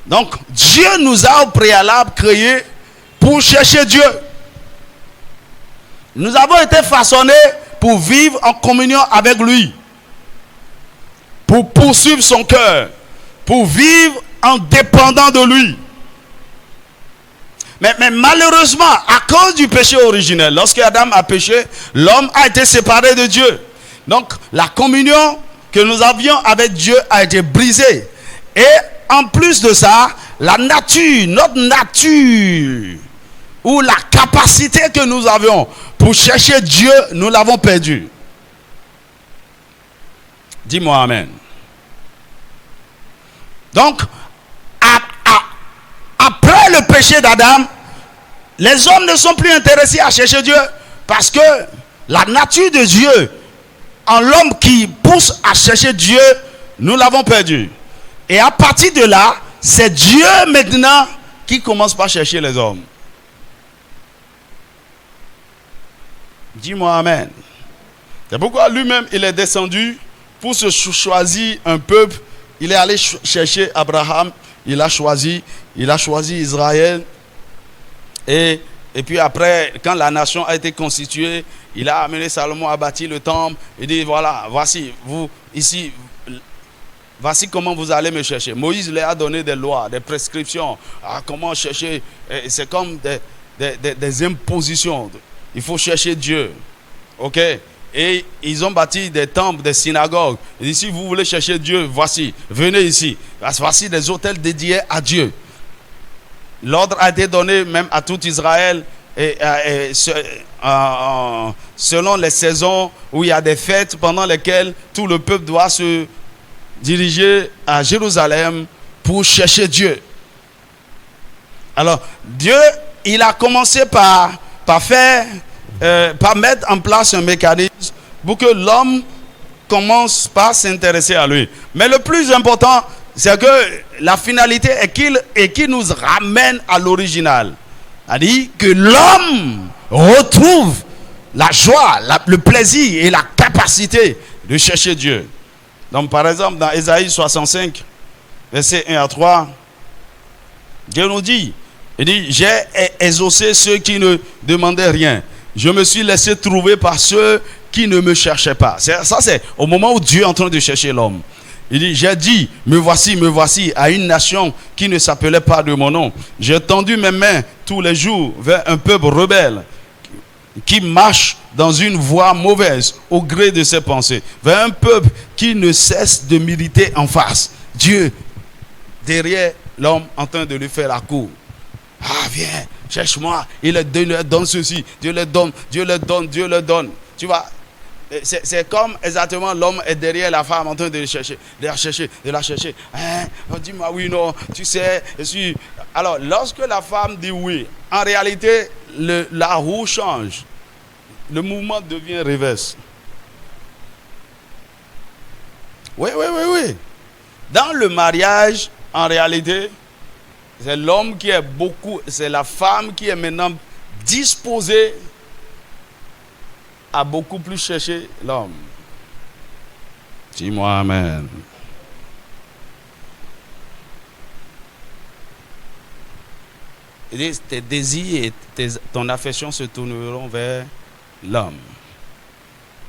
Donc, Dieu nous a au préalable créés pour chercher Dieu. Nous avons été façonnés pour vivre en communion avec lui. Pour poursuivre son cœur. Pour vivre en dépendant de lui. Mais malheureusement, à cause du péché originel, lorsque Adam a péché, l'homme a été séparé de Dieu. Donc, la communion que nous avions avec Dieu a été brisée. Et en plus de ça, la nature, notre nature, ou la capacité que nous avions pour chercher Dieu, nous l'avons perdue. Dis-moi amen. Donc, après le péché d'Adam, les hommes ne sont plus intéressés à chercher Dieu parce que la nature de Dieu en l'homme qui pousse à chercher Dieu, nous l'avons perdu. Et à partir de là, c'est Dieu maintenant qui commence par chercher les hommes. Dis-moi amen. C'est pourquoi lui-même, il est descendu pour se choisir un peuple. Il est allé chercher Abraham. Il a choisi Israël. Et puis après, quand la nation a été constituée, il a amené Salomon à bâtir le temple. Il dit, voilà, voici, vous, ici, voici comment vous allez me chercher. Moïse leur a donné des lois, des prescriptions. Comment chercher. C'est comme des impositions. Il faut chercher Dieu. Ok? Et ils ont bâti des temples, des synagogues. Et si vous voulez chercher Dieu, voici, venez ici. Voici des hôtels dédiés à Dieu. L'ordre a été donné même à tout Israël selon les saisons où il y a des fêtes pendant lesquelles tout le peuple doit se diriger à Jérusalem pour chercher Dieu. Alors, Dieu, il a commencé par mettre en place un mécanisme pour que l'homme commence par s'intéresser à lui. Mais le plus important, c'est que la finalité est qu'il nous ramène à l'original. C'est-à-dire que l'homme retrouve la joie, le plaisir et la capacité de chercher Dieu. Donc par exemple, dans Ésaïe 65, versets 1 à 3, Dieu nous dit, il dit, j'ai exaucé ceux qui ne demandaient rien. Je me suis laissé trouver par ceux qui ne me cherchaient pas. Ça, c'est au moment où Dieu est en train de chercher l'homme. Il dit, j'ai dit, me voici à une nation qui ne s'appelait pas de mon nom. J'ai tendu mes mains tous les jours vers un peuple rebelle qui marche dans une voie mauvaise au gré de ses pensées. Vers un peuple qui ne cesse de militer en face. Dieu, derrière l'homme en train de lui faire la cour. Ah, viens, cherche-moi. Il leur donne ceci. Dieu leur donne. Tu vois, c'est comme exactement l'homme est derrière la femme en train de la chercher. Hein? Dis-moi oui, non, tu sais. Alors, lorsque la femme dit oui, en réalité, la roue change. Le mouvement devient reverse. Oui. Dans le mariage, en réalité, c'est l'homme qui est c'est la femme qui est maintenant disposée à beaucoup plus chercher l'homme. Dis-moi amen. Il dit, tes désirs et ton affection se tourneront vers l'homme.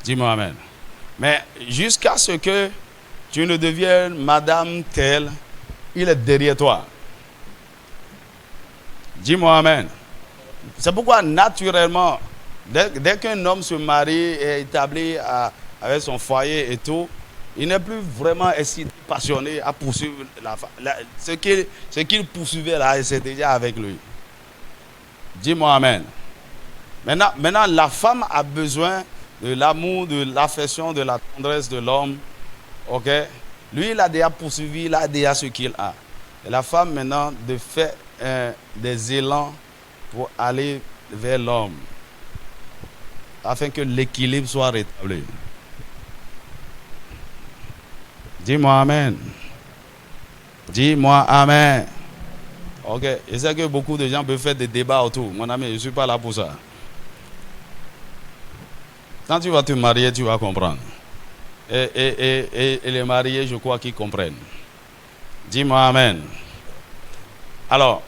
Dis-moi amen. Mais jusqu'à ce que tu ne deviennes madame telle, il est derrière toi. Dis-moi amen. C'est pourquoi naturellement, dès qu'un homme se marie et est établi avec son foyer et tout, il n'est plus vraiment passionné à poursuivre la femme. Ce qu'il poursuivait là, c'est déjà avec lui. Dis-moi amen. Maintenant, la femme a besoin de l'amour, de l'affection, de la tendresse de l'homme. Ok? Lui, il a déjà poursuivi, il a déjà ce qu'il a. Et la femme, maintenant, de faire des élans pour aller vers l'homme, afin que l'équilibre soit rétabli. Dis-moi amen. Dis-moi amen. Ok, je sais que beaucoup de gens peuvent faire des débats autour. Mon ami, je ne suis pas là pour ça. Quand tu vas te marier, tu vas comprendre. Et les mariés, je crois qu'ils comprennent. Dis-moi amen. Alors,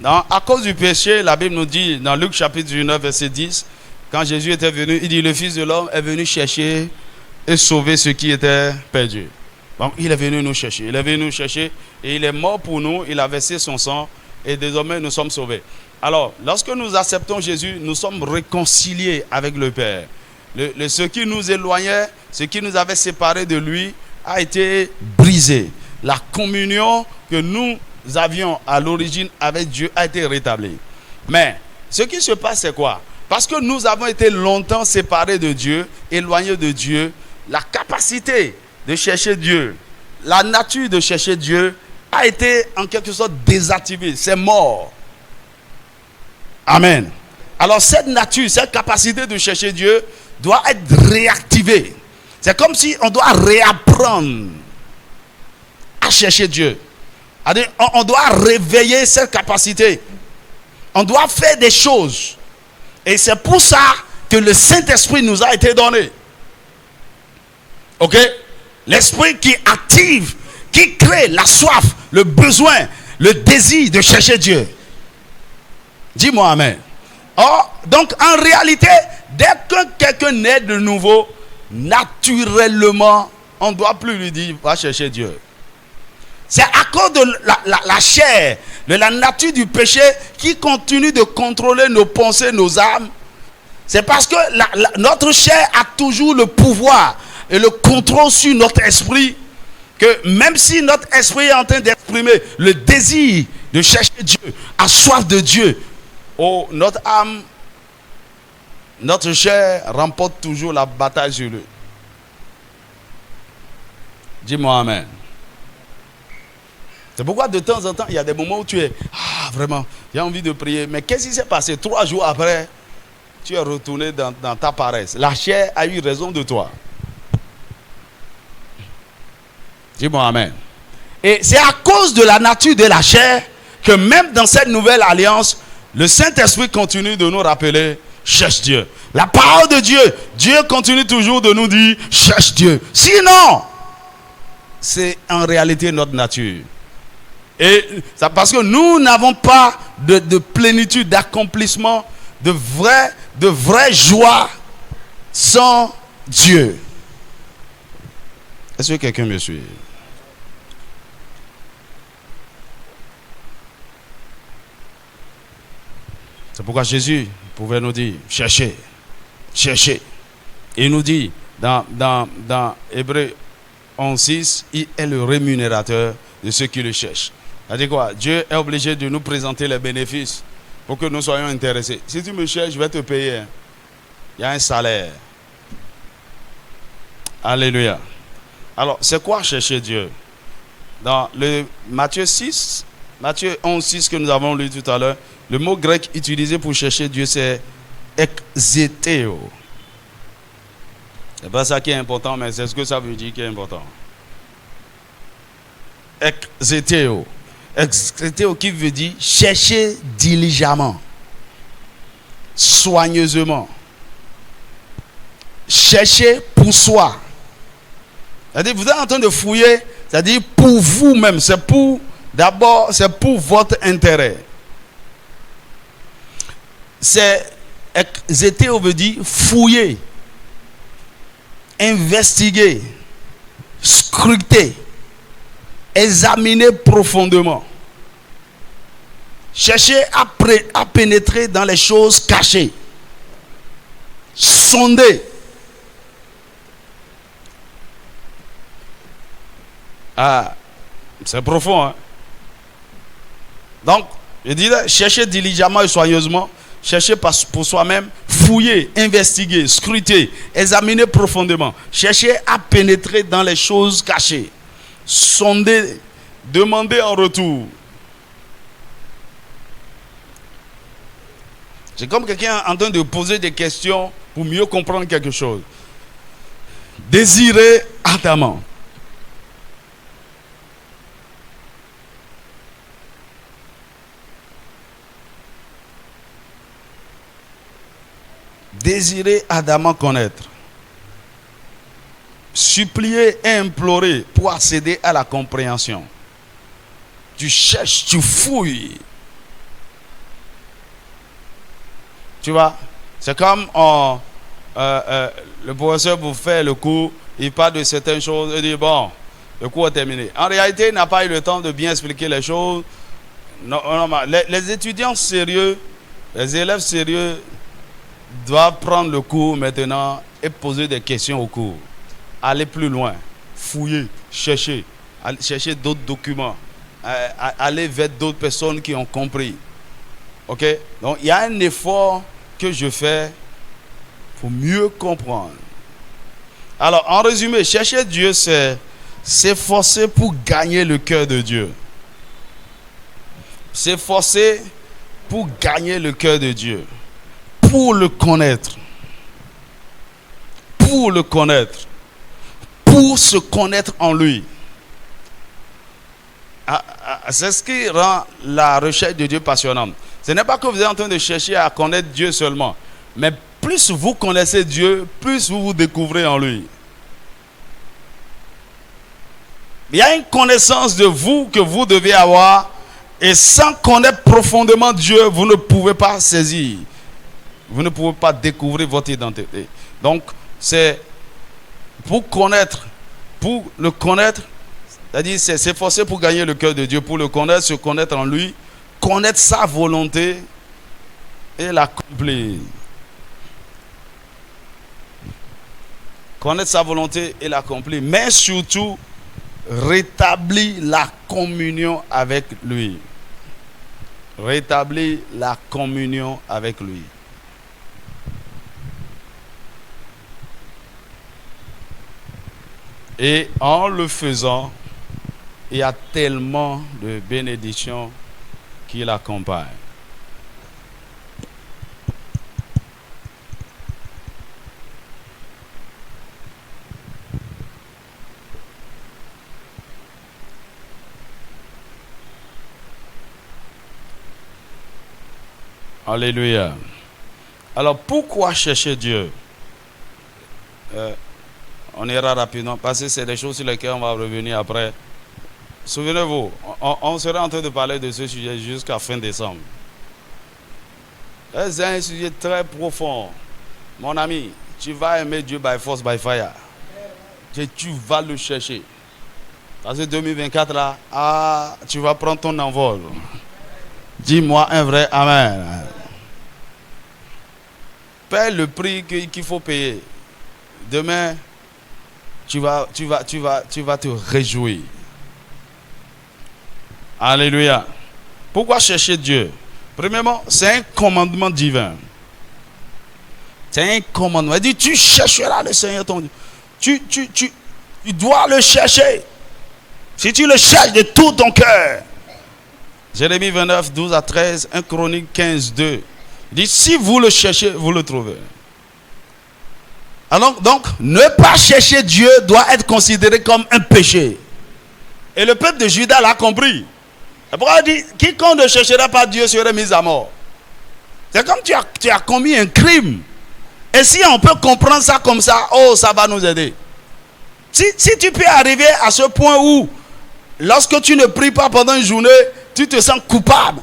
à cause du péché, la Bible nous dit, dans Luc chapitre 19, verset 10, quand Jésus était venu, il dit, le Fils de l'homme est venu chercher et sauver ceux qui étaient perdus. Donc, il est venu nous chercher. Il est venu nous chercher et il est mort pour nous. Il a versé son sang et désormais nous sommes sauvés. Alors, lorsque nous acceptons Jésus, nous sommes réconciliés avec le Père. Ce qui nous éloignait, ce qui nous avait séparés de lui, a été brisé. La communion que nous avions à l'origine avec Dieu a été rétabli. Mais ce qui se passe, c'est quoi? Parce que nous avons été longtemps séparés de Dieu, éloignés de Dieu, la capacité de chercher Dieu, la nature de chercher Dieu a été en quelque sorte désactivée. C'est mort. Amen. Alors cette nature, cette capacité de chercher Dieu doit être réactivée. C'est comme si on doit réapprendre à chercher Dieu. On doit réveiller cette capacité. On doit faire des choses. Et c'est pour ça que le Saint-Esprit nous a été donné. Ok? L'Esprit qui active, qui crée la soif, le besoin, le désir de chercher Dieu. Dis-moi amen. Or, donc en réalité, dès que quelqu'un naît de nouveau, naturellement, on ne doit plus lui dire va chercher Dieu. C'est à cause de la chair, de la nature du péché qui continue de contrôler nos pensées, nos âmes. C'est parce que notre chair a toujours le pouvoir et le contrôle sur notre esprit, que même si notre esprit est en train d'exprimer le désir de chercher Dieu, a soif de Dieu, oh, notre âme, notre chair remporte toujours la bataille sur lui. Dis-moi amen. C'est pourquoi de temps en temps, il y a des moments où tu es, vraiment, j'ai envie de prier. Mais qu'est-ce qui s'est passé? 3 jours après, tu es retourné dans ta paresse. La chair a eu raison de toi. Dis-moi amen. Et c'est à cause de la nature de la chair que même dans cette nouvelle alliance, le Saint-Esprit continue de nous rappeler, cherche Dieu. La parole de Dieu, Dieu continue toujours de nous dire, cherche Dieu. Sinon, c'est en réalité notre nature. Et c'est parce que nous n'avons pas de plénitude, d'accomplissement, de vraie joie sans Dieu. Est-ce que quelqu'un me suit? C'est pourquoi Jésus pouvait nous dire, cherchez, cherchez. Il nous dit dans Hébreux 11:6, il est le rémunérateur de ceux qui le cherchent. C'est-à-dire quoi? Dieu est obligé de nous présenter les bénéfices pour que nous soyons intéressés. Si tu me cherches, je vais te payer. Il y a un salaire. Alléluia. Alors, c'est quoi chercher Dieu? Dans le Matthieu 11:6 que nous avons lu tout à l'heure, le mot grec utilisé pour chercher Dieu, c'est exétéo. C'est pas ça qui est important, mais c'est ce que ça veut dire qui est important. Exétéo. Exétéo qui veut dire chercher diligemment, soigneusement. Chercher pour soi. C'est-à-dire, vous êtes en train de fouiller, c'est-à-dire pour vous-même. D'abord, c'est pour votre intérêt. Exétéo veut dire fouiller, investiguer, scruter, examiner profondément. Chercher à pénétrer dans les choses cachées. Sonder. C'est profond, hein? Donc, je disais, chercher diligemment et soigneusement, chercher pour soi-même, fouiller, investiguer, scruter, examiner profondément, chercher à pénétrer dans les choses cachées, sonder, demander en retour. C'est comme quelqu'un en train de poser des questions pour mieux comprendre quelque chose. Désirer ardemment. Désirer ardemment connaître. Supplier et implorer pour accéder à la compréhension. Tu cherches, tu fouilles. Tu vois, c'est comme le professeur vous fait le cours, il parle de certaines choses, il dit bon, le cours est terminé. En réalité, il n'a pas eu le temps de bien expliquer les choses. Non, les étudiants sérieux, les élèves sérieux doivent prendre le cours maintenant et poser des questions au cours. Aller plus loin, fouiller, chercher d'autres documents. aller vers d'autres personnes qui ont compris. Ok? Donc il y a un effort que je fais pour mieux comprendre. Alors en résumé, chercher Dieu, c'est s'efforcer pour gagner le cœur de Dieu. S'efforcer pour gagner le cœur de Dieu. Pour le connaître. Pour le connaître. Pour se connaître en lui. C'est ce qui rend la recherche de Dieu passionnante. Ce n'est pas que vous êtes en train de chercher à connaître Dieu seulement. Mais plus vous connaissez Dieu, plus vous vous découvrez en lui. Il y a une connaissance de vous que vous devez avoir. Et sans connaître profondément Dieu, vous ne pouvez pas saisir. Vous ne pouvez pas découvrir votre identité. Donc, c'est pour connaître, pour le connaître, c'est-à-dire c'est s'efforcer pour gagner le cœur de Dieu, pour le connaître, se connaître en lui, connaître sa volonté et l'accomplir. Connaître sa volonté et l'accomplir, mais surtout rétablir la communion avec lui. Rétablir la communion avec lui. Et en le faisant, il y a tellement de bénédictions qui l'accompagnent. Alléluia. Alors pourquoi chercher Dieu? On ira rapidement parce que c'est des choses sur lesquelles on va revenir après. Souvenez-vous, on sera en train de parler de ce sujet jusqu'à fin décembre. C'est un sujet très profond. Mon ami, tu vas aimer Dieu by force, by fire. Tu vas le chercher. Parce que 2024 là, tu vas prendre ton envol. Dis-moi un vrai amen. Paie le prix qu'il faut payer. Demain, tu vas te réjouir. Alléluia. Pourquoi chercher Dieu? Premièrement, c'est un commandement divin. C'est un commandement. Il dit, tu chercheras le Seigneur ton Dieu. Tu dois le chercher. Si tu le cherches de tout ton cœur. Jérémie 29, 12 à 13, 1 Chronique 15, 2. Il dit, si vous le cherchez, vous le trouvez. Alors, donc, ne pas chercher Dieu doit être considéré comme un péché. Et le peuple de Juda l'a compris. C'est pourquoi il dit, quiconque ne cherchera pas Dieu serait mis à mort. C'est comme tu as commis un crime. Et si on peut comprendre ça comme ça, oh, ça va nous aider. Si tu peux arriver à ce point où, lorsque tu ne pries pas pendant une journée, tu te sens coupable.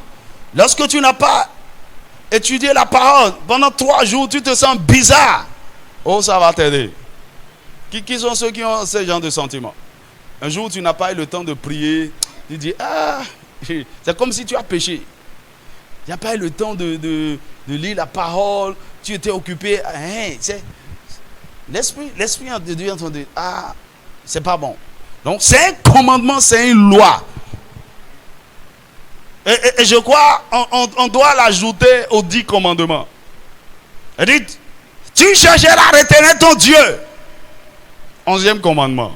Lorsque tu n'as pas étudié la parole pendant 3 jours, tu te sens bizarre. Oh, ça va t'aider. Qui sont ceux qui ont ce genre de sentiments? Un jour, tu n'as pas eu le temps de prier. Tu dis, c'est comme si tu as péché. Tu n'as pas eu le temps de lire la parole. Tu étais occupé. L'esprit de Dieu entend dire, c'est pas bon. Donc, c'est un commandement, c'est une loi. Et je crois on doit l'ajouter aux 10 commandements. Il dit, tu chercheras à retenir ton Dieu. 11e commandement.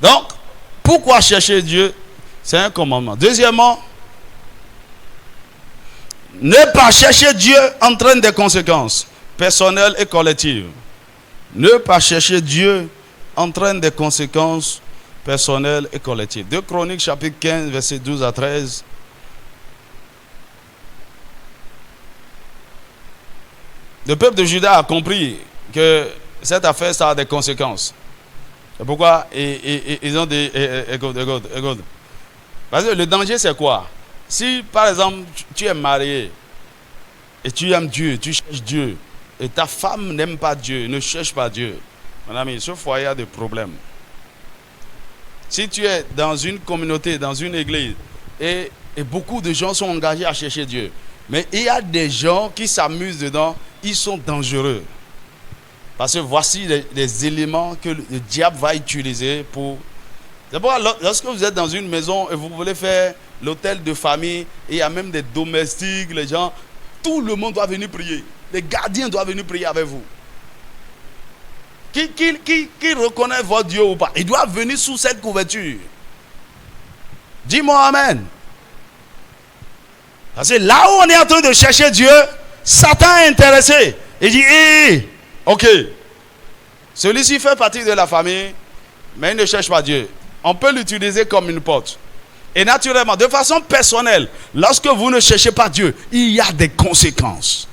Donc, pourquoi chercher Dieu? C'est un commandement. Deuxièmement, ne pas chercher Dieu entraîne des conséquences personnelles et collectives. Ne pas chercher Dieu entraîne des conséquences personnelles et collectives. 2 Chroniques chapitre 15 versets 12 à 13. Le peuple de Juda a compris que cette affaire, ça a des conséquences. C'est pourquoi ils ont dit, écoute. Parce que le danger, c'est quoi? Si, par exemple, tu es marié et tu aimes Dieu, tu cherches Dieu, et ta femme n'aime pas Dieu, ne cherche pas Dieu, mon ami, ce foyer a des problèmes. Si tu es dans une communauté, dans une église, et beaucoup de gens sont engagés à chercher Dieu, mais il y a des gens qui s'amusent dedans, ils sont dangereux. Parce que voici les éléments que le diable va utiliser pour... D'abord, lorsque vous êtes dans une maison et vous voulez faire l'hôtel de famille, et il y a même des domestiques, les gens, tout le monde doit venir prier. Les gardiens doivent venir prier avec vous. Qui reconnaît votre Dieu ou pas, il doit venir sous cette couverture. Dis-moi amen. Parce que là où on est en train de chercher Dieu, Satan est intéressé. Il dit, hé, ok, celui-ci fait partie de la famille, mais il ne cherche pas Dieu. On peut l'utiliser comme une porte. Et naturellement, de façon personnelle, lorsque vous ne cherchez pas Dieu, il y a des conséquences.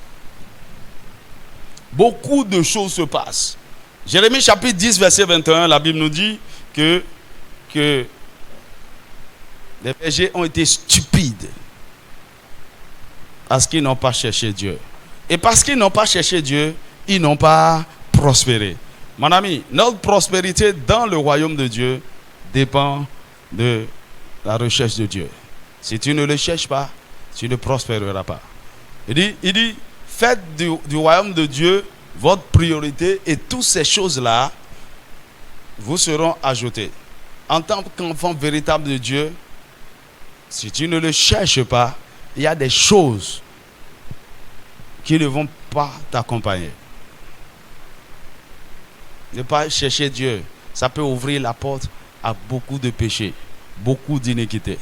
Beaucoup de choses se passent. Jérémie chapitre 10, verset 21, la Bible nous dit que les bergers ont été stupides parce qu'ils n'ont pas cherché Dieu. Et parce qu'ils n'ont pas cherché Dieu, ils n'ont pas prospéré. Mon ami, notre prospérité dans le royaume de Dieu dépend de la recherche de Dieu. Si tu ne le cherches pas, tu ne prospéreras pas. Il dit faites du royaume de Dieu votre priorité et toutes ces choses-là vous seront ajoutées. En tant qu'enfant véritable de Dieu, si tu ne le cherches pas, il y a des choses qui ne vont pas t'accompagner. Ne pas chercher Dieu, ça peut ouvrir la porte à beaucoup de péchés, beaucoup d'iniquités.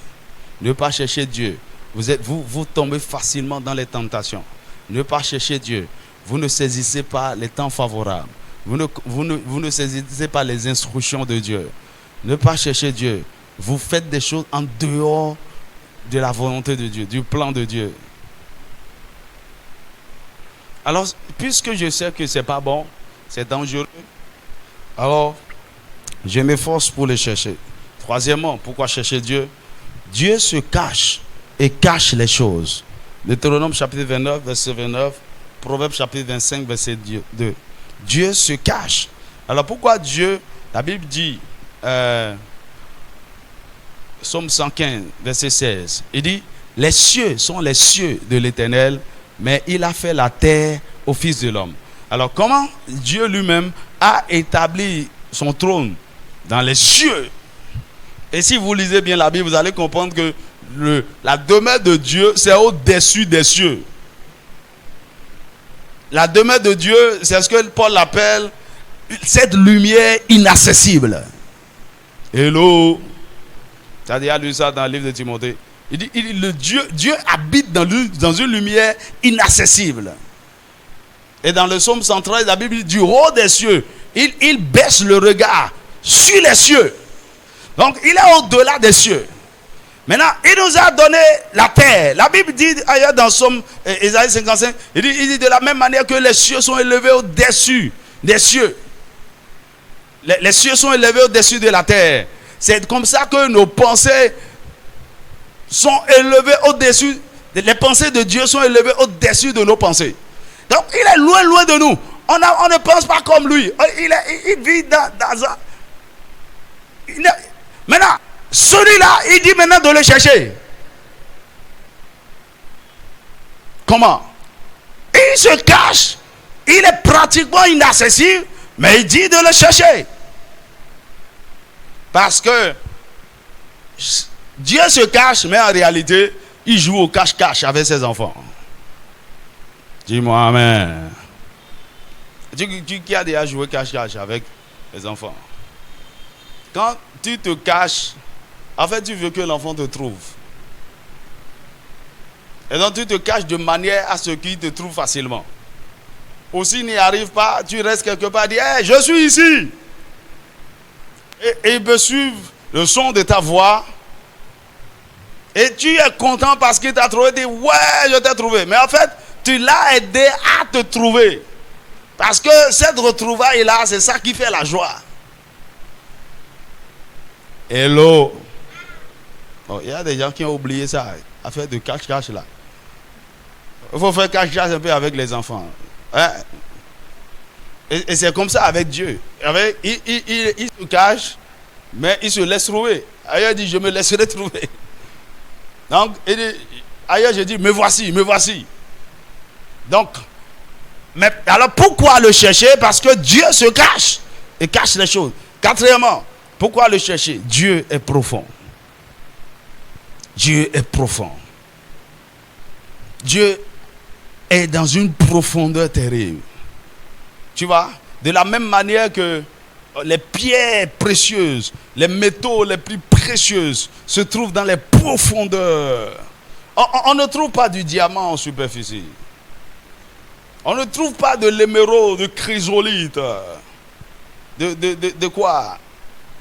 Ne pas chercher Dieu, vous tombez facilement dans les tentations. Ne pas chercher Dieu, vous ne saisissez pas les temps favorables. Vous ne saisissez pas les instructions de Dieu. Ne pas chercher Dieu, vous faites des choses en dehors de la volonté de Dieu, du plan de Dieu. Alors, puisque je sais que ce n'est pas bon, c'est dangereux, alors je m'efforce pour le chercher. Troisièmement, pourquoi chercher Dieu? Dieu se cache et cache les choses. Deutéronome chapitre 29, verset 29, Proverbe chapitre 25, verset 2. Dieu se cache. Alors pourquoi Dieu, la Bible dit, Psaume 115, verset 16, il dit, les cieux sont les cieux de l'Éternel, mais il a fait la terre au Fils de l'homme. Alors comment Dieu lui-même a établi son trône dans les cieux? Et si vous lisez bien la Bible, vous allez comprendre que la demeure de Dieu, c'est au-dessus des cieux. La demeure de Dieu, c'est ce que Paul appelle cette lumière inaccessible. Hello. Tu as déjà lu ça dans le livre de Timothée. Il dit, Dieu habite dans une lumière inaccessible. Et dans le psaume 113, la Bible dit, du haut des cieux, il baisse le regard sur les cieux. Donc, il est au-delà des cieux. Maintenant, il nous a donné la terre. La Bible dit ailleurs dans Somme, Ésaïe 55, il dit de la même manière que les cieux sont élevés au-dessus des cieux. Les cieux sont élevés au-dessus de la terre. C'est comme ça que nos pensées sont élevées au-dessus. Les pensées de Dieu sont élevées au-dessus de nos pensées. Donc, il est loin, loin de nous. On ne pense pas comme lui. Il vit dans un... Maintenant, celui-là, il dit maintenant de le chercher. Comment? Il se cache. Il est pratiquement inaccessible, mais il dit de le chercher. Parce que Dieu se cache, mais en réalité, il joue au cache-cache avec ses enfants. Dis-moi amen. Qui a déjà joué cache-cache avec les enfants? Quand tu te caches, en fait, tu veux que l'enfant te trouve. Et donc, tu te caches de manière à ce qu'il te trouve facilement. Ou s'il n'y arrive pas, tu restes quelque part et dis, hey, je suis ici. Et il peut suivre le son de ta voix. Et tu es content parce qu'il t'a trouvé. Tu dis, ouais, je t'ai trouvé. Mais en fait, tu l'as aidé à te trouver. Parce que cette retrouvaille-là, c'est ça qui fait la joie. Hello. Oh, il y a des gens qui ont oublié ça, affaire de cache-cache là. Il faut faire cache-cache un peu avec les enfants. Hein? Et c'est comme ça avec Dieu. Il se cache, mais il se laisse trouver. Ailleurs, il dit, je me laisserai trouver. Donc, il dit, ailleurs, je dis, me voici, me voici. Donc, Mais alors pourquoi le chercher? Parce que Dieu se cache et cache les choses. Quatrièmement, pourquoi le chercher? Dieu est profond. Dieu est profond. Dieu est dans une profondeur terrible. Tu vois, de la même manière que les pierres précieuses, les métaux les plus précieux se trouvent dans les profondeurs. On ne trouve pas du diamant en superficie. On ne trouve pas de l'émeraude, de chrysolite. De quoi?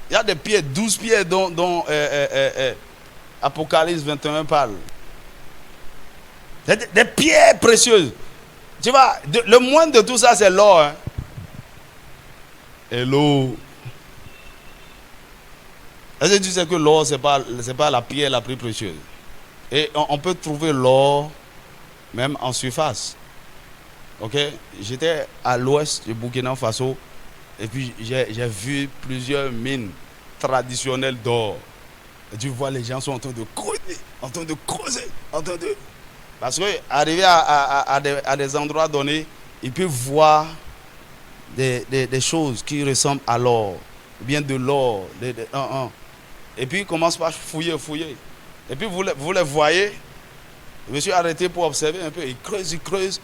Il y a des pierres, 12 pierres dont Apocalypse 21 parle. Des pierres précieuses. Tu vois, le moindre de tout ça, c'est l'or. Hein? Et l'eau. Est-ce que tu sais que l'or, ce n'est pas la pierre la plus précieuse? Et on peut trouver l'or même en surface. Ok? J'étais à l'ouest du Burkina Faso et puis j'ai vu plusieurs mines traditionnelles d'or. Et tu vois, les gens sont en train de creuser, Parce que arrivé à des endroits donnés, ils peuvent voir des choses qui ressemblent à l'or, bien de l'or, et puis ils commencent par fouiller. Et puis vous les voyez. Je me suis arrêté pour observer un peu. Ils creusent,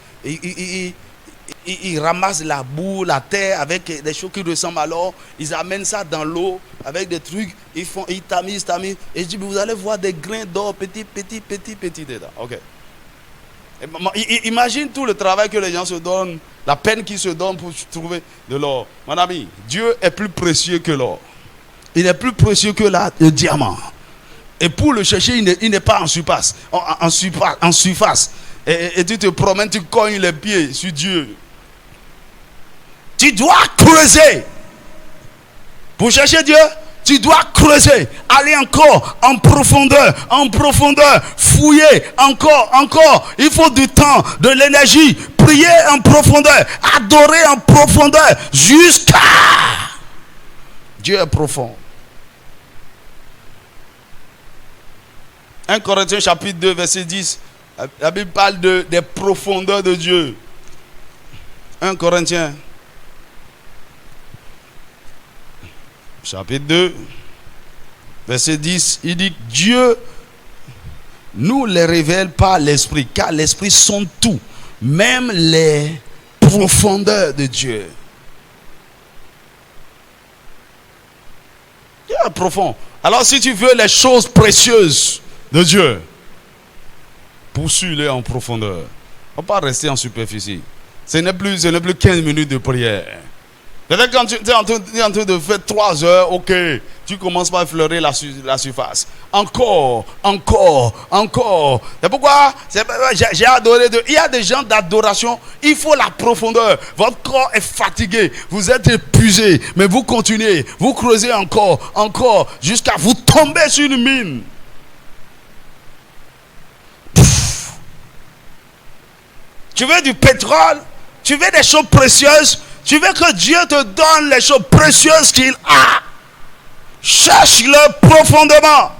ils ramassent la boue, la terre avec des choses qui ressemblent à l'or. Ils amènent ça dans l'eau avec des trucs. Ils tamisent. Et je dis, vous allez voir des grains d'or petits dedans. Ok. Imagine tout le travail que les gens se donnent, la peine qu'ils se donnent pour trouver de l'or. Mon ami, Dieu est plus précieux que l'or. Il est plus précieux que le diamant. Et pour le chercher, il n'est pas en surface. Et tu te promènes, tu cognes les pieds sur Dieu. Tu dois creuser. Pour chercher Dieu, tu dois creuser. Aller encore en profondeur. Fouiller encore. Il faut du temps, de l'énergie. Prier en profondeur. Adorer en profondeur. Jusqu'à... Dieu est profond. 1 Corinthiens chapitre 2 verset 10. La Bible parle des profondeurs de Dieu. 1 Corinthiens chapitre 2 verset 10. Il dit Dieu nous les révèle par l'esprit, car l'esprit sonde tout, même les profondeurs de Dieu. Dieu est profond. Alors si tu veux les choses précieuses de Dieu, poursuis-les en profondeur. On ne va pas rester en superficie. Ce n'est plus 15 minutes de prière. Peut-être quand tu es en train de faire 3 heures, ok, tu commences par effleurer la surface. Encore. C'est pourquoi j'ai adoré. Il y a des gens d'adoration, il faut la profondeur. Votre corps est fatigué, vous êtes épuisé, mais vous continuez, vous creusez encore, jusqu'à vous tomber sur une mine. Tu veux du pétrole, tu veux des choses précieuses, tu veux que Dieu te donne les choses précieuses qu'il a. Cherche-le profondément.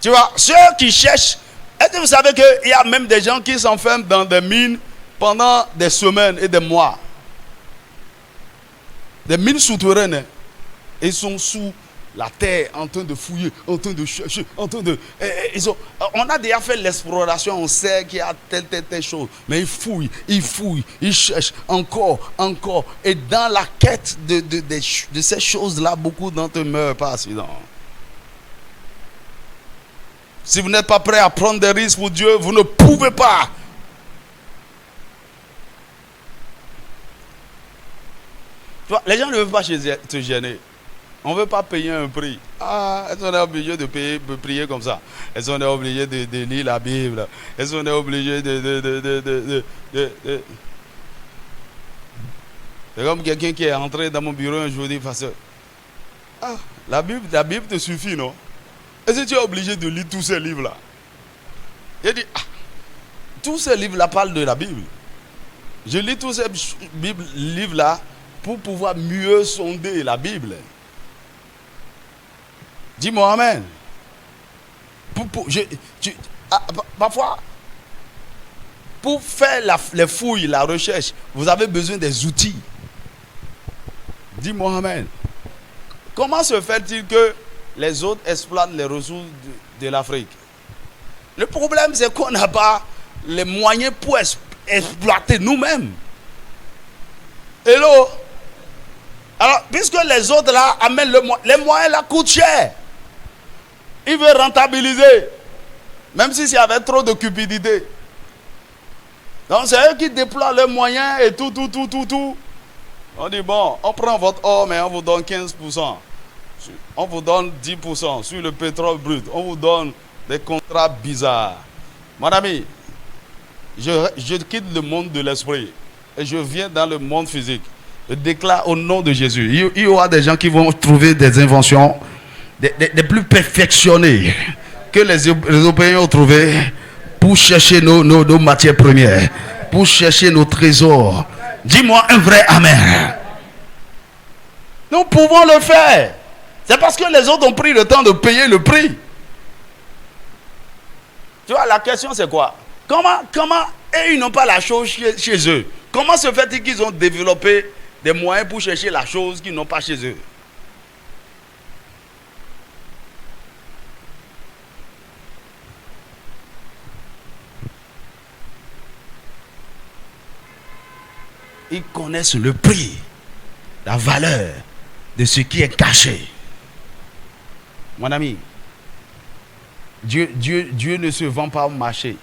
Tu vois, ceux qui cherchent, est-ce que vous savez qu'il y a même des gens qui s'enferment dans des mines pendant des semaines et des mois? Des mines souterraines. Ils sont sous la terre, en train de fouiller, en train de chercher, on a déjà fait l'exploration, on sait qu'il y a telle chose, mais ils fouillent, ils cherchent encore, et dans la quête de ces choses-là, beaucoup d'entre eux meurent par accident. Si vous n'êtes pas prêt à prendre des risques pour Dieu, vous ne pouvez pas. Tu vois, les gens ne veulent pas te gêner. On ne veut pas payer un prix. Est-ce qu'on est obligé de prier comme ça? Est-ce qu'on est obligé de lire la Bible? Est-ce qu'on est obligé de... C'est comme quelqu'un qui est entré dans mon bureau un jour et dit, pasteur, la Bible te suffit, non? Est-ce que tu es obligé de lire tous ces livres-là? Il dit, tous ces livres-là parlent de la Bible. Je lis tous ces livres-là pour pouvoir mieux sonder la Bible. Dis-moi amen. Parfois, pour faire les fouilles, la recherche, vous avez besoin des outils. Dis-moi amen. Comment se fait-il que les autres exploitent les ressources de l'Afrique? Le problème, c'est qu'on n'a pas les moyens pour exploiter nous-mêmes. Hello? Alors, puisque les autres là amènent les moyens là coûtent cher. Ils veulent rentabiliser. Même si c'est avec trop de cupidité. Donc c'est eux qui déploient leurs moyens et tout. On dit bon, on prend votre or, mais on vous donne 15%. On vous donne 10% sur le pétrole brut. On vous donne des contrats bizarres. Mon ami, je quitte le monde de l'esprit et je viens dans le monde physique. Je déclare au nom de Jésus. Il y aura des gens qui vont trouver des inventions des plus perfectionnées que les Européens ont trouvées pour chercher nos matières premières, pour chercher nos trésors. Dis-moi un vrai amen. Nous pouvons le faire. C'est parce que les autres ont pris le temps de payer le prix. Tu vois, la question c'est quoi? Comment et ils n'ont pas la chose chez eux? Comment se fait-il qu'ils ont développé des moyens pour chercher la chose qu'ils n'ont pas chez eux? Ils connaissent le prix, la valeur de ce qui est caché. Mon ami, Dieu ne se vend pas au marché.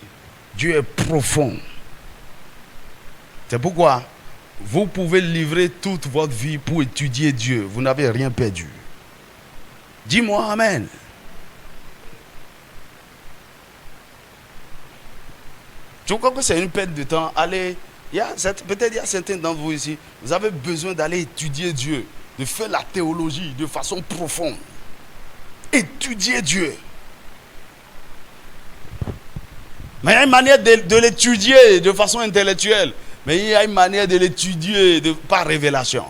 Dieu est profond. C'est pourquoi vous pouvez livrer toute votre vie pour étudier Dieu. Vous n'avez rien perdu. Dis-moi amen. Je crois que c'est une perte de temps. Allez, peut-être il y a certains d'entre vous ici, vous avez besoin d'aller étudier Dieu, de faire la théologie de façon profonde. Étudier Dieu. Mais il y a une manière de l'étudier de façon intellectuelle. Mais il y a une manière de l'étudier par révélation.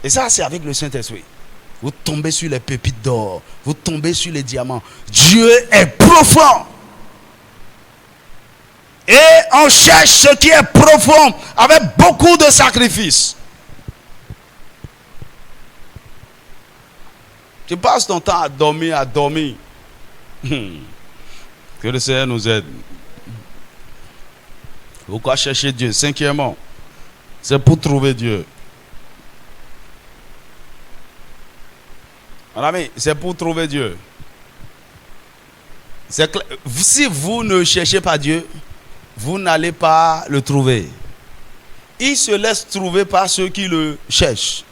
Et ça, c'est avec le Saint-Esprit. Vous tombez sur les pépites d'or. Vous tombez sur les diamants. Dieu est profond. Et on cherche ce qui est profond avec beaucoup de sacrifices. Tu passes ton temps à dormir. Que le Seigneur nous aide. Pourquoi chercher Dieu? Cinquièmement, c'est pour trouver Dieu. Mon ami, c'est pour trouver Dieu. C'est clair. Si vous ne cherchez pas Dieu, vous n'allez pas le trouver. Il se laisse trouver par ceux qui le cherchent.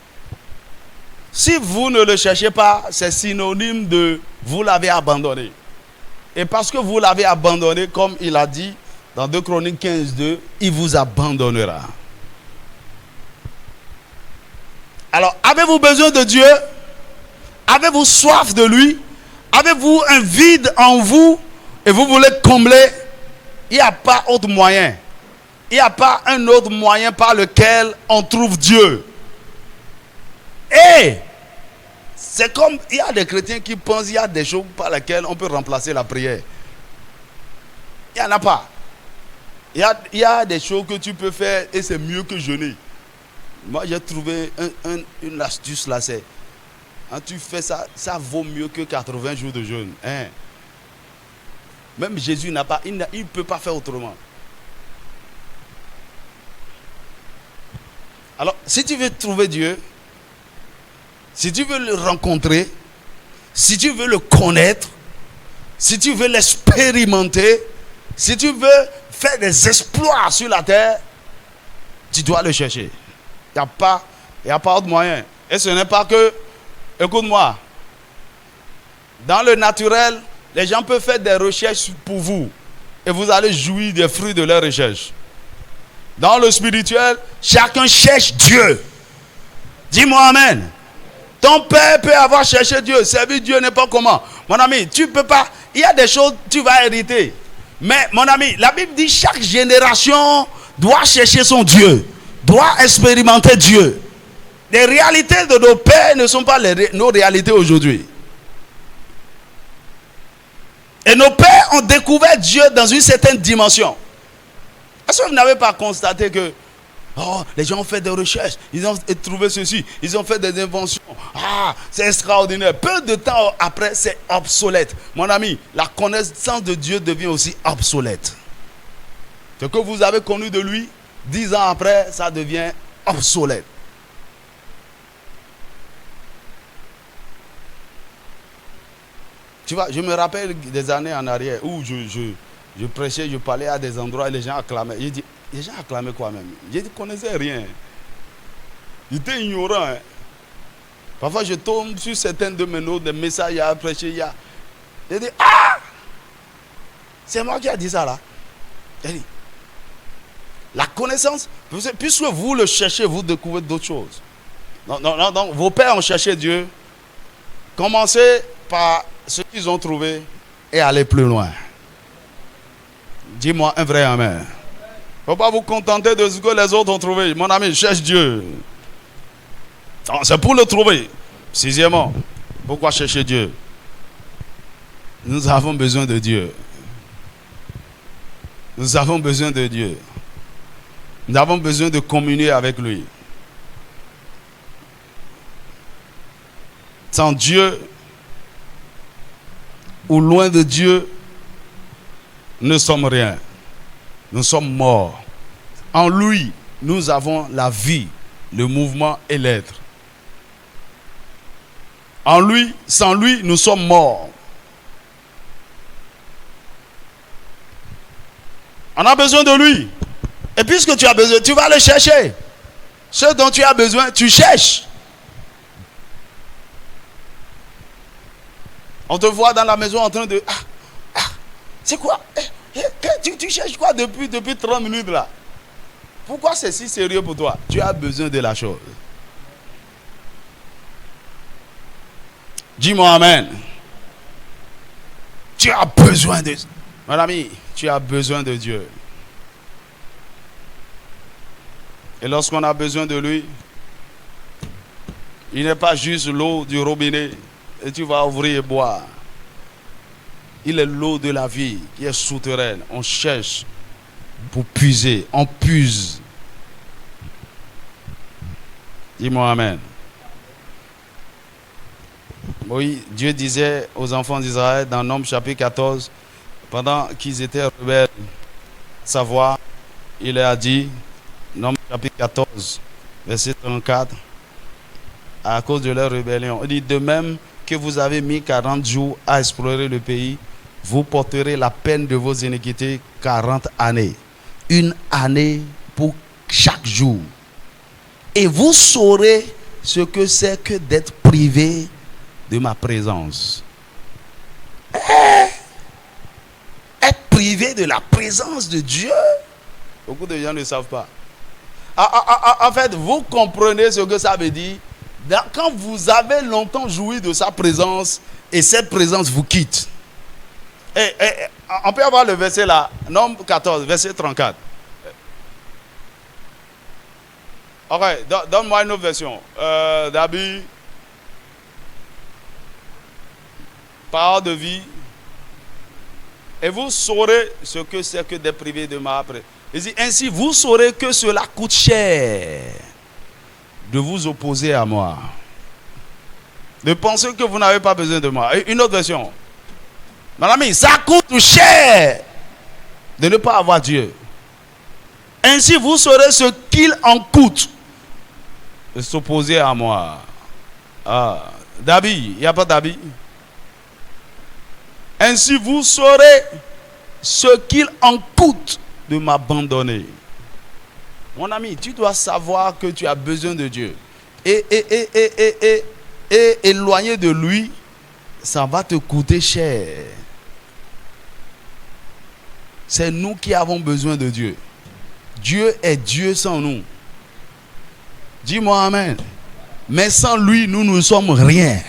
Si vous ne le cherchez pas, c'est synonyme de vous l'avez abandonné. Et parce que vous l'avez abandonné, comme il a dit dans 2 Chroniques 15:2, il vous abandonnera. Alors, avez-vous besoin de Dieu? Avez-vous soif de lui? Avez-vous un vide en vous et vous voulez combler? Il n'y a pas autre moyen. Il n'y a pas un autre moyen par lequel on trouve Dieu. Et c'est comme, il y a des chrétiens qui pensent qu'il y a des choses par lesquelles on peut remplacer la prière. Il n'y en a pas. Il y a des choses que tu peux faire et c'est mieux que jeûner. Moi, j'ai trouvé une astuce là, c'est quand tu fais ça, ça vaut mieux que 80 jours de jeûne. Hein? Même Jésus n'a pas, il ne peut pas faire autrement. Alors, si tu veux trouver Dieu, si tu veux le rencontrer, si tu veux le connaître, si tu veux l'expérimenter, si tu veux faire des exploits sur la terre, tu dois le chercher. Il n'y a pas autre moyen. Et ce n'est pas que, écoute-moi, dans le naturel, les gens peuvent faire des recherches pour vous et vous allez jouir des fruits de leurs recherches. Dans le spirituel, chacun cherche Dieu. Dis-moi amen. Ton père peut avoir cherché Dieu, servir Dieu n'est pas comment. Mon ami, tu peux pas, il y a des choses que tu vas hériter. Mais mon ami, la Bible dit chaque génération doit chercher son Dieu, doit expérimenter Dieu. Les réalités de nos pères ne sont pas nos réalités aujourd'hui. Et nos pères ont découvert Dieu dans une certaine dimension. Est-ce que vous n'avez pas constaté que les gens ont fait des recherches, ils ont trouvé ceci, ils ont fait des inventions. C'est extraordinaire. Peu de temps après, c'est obsolète. Mon ami, la connaissance de Dieu devient aussi obsolète. Ce que vous avez connu de lui, 10 ans après, ça devient obsolète. Tu vois, je me rappelle des années en arrière où je prêchais, je parlais à des endroits et les gens acclamaient. J'ai dit, les gens acclamaient quoi même? J'ai dit, ils ne connaissaient rien. Ils étaient ignorants. Hein. Parfois, je tombe sur certaines de mes notes, des messages à prêcher. J'ai dit, c'est moi qui ai dit ça là. J'ai dit, la connaissance, puisque vous le cherchez, vous découvrez d'autres choses. Donc, vos pères ont cherché Dieu. Commencez par ce qu'ils ont trouvé et allez plus loin. Dis-moi un vrai amen. Il ne faut pas vous contenter de ce que les autres ont trouvé. Mon ami, cherche Dieu. C'est pour le trouver. Sixièmement, pourquoi chercher Dieu? Nous avons besoin de Dieu. Nous avons besoin de Dieu. Nous avons besoin de communier avec lui. Sans Dieu, ou loin de Dieu, nous ne sommes rien. Nous sommes morts. En lui, nous avons la vie, le mouvement et l'être. En lui, sans lui, nous sommes morts. On a besoin de lui. Et puisque tu as besoin, tu vas le chercher. Ce dont tu as besoin, tu cherches. On te voit dans la maison en train de... c'est quoi? Tu cherches quoi depuis 30 minutes là? Pourquoi c'est si sérieux pour toi? Tu as besoin de la chose. Dis-moi amen. Tu as besoin de... Mon ami, tu as besoin de Dieu. Et lorsqu'on a besoin de lui, il n'est pas juste l'eau du robinet et tu vas ouvrir et boire. Il est l'eau de la vie qui est souterraine. On cherche pour puiser. On puise. Dis-moi amen. Oui, Dieu disait aux enfants d'Israël dans Nombres chapitre 14, pendant qu'ils étaient rebelles, savoir, il leur a dit, Nombres chapitre 14, verset 34, à cause de leur rébellion. Il dit, de même que vous avez mis 40 jours à explorer le pays, vous porterez la peine de vos iniquités 40 années. Une année pour chaque jour. Et vous saurez ce que c'est que d'être privé de ma présence. Être privé de la présence de Dieu. Beaucoup de gens ne savent pas. En fait, vous comprenez ce que ça veut dire. Quand vous avez longtemps joui de sa présence et cette présence vous quitte. On peut avoir le verset là, Nombre 14, verset 34. Ok, donne-moi une autre version. D'habitude, parole de vie. Et vous saurez ce que c'est que d'être privé de ma présence. Il dit, ainsi vous saurez que cela coûte cher de vous opposer à moi. De penser que vous n'avez pas besoin de moi. Une autre version. Mon ami, ça coûte cher de ne pas avoir Dieu. Ainsi vous saurez ce qu'il en coûte de s'opposer à moi. David, il n'y a pas David. Ainsi vous saurez ce qu'il en coûte de m'abandonner. Mon ami, tu dois savoir que tu as besoin de Dieu. Et éloigné de lui, ça va te coûter cher. C'est nous qui avons besoin de Dieu. Dieu est Dieu sans nous. Dis-moi amen. Mais sans lui, nous ne sommes rien.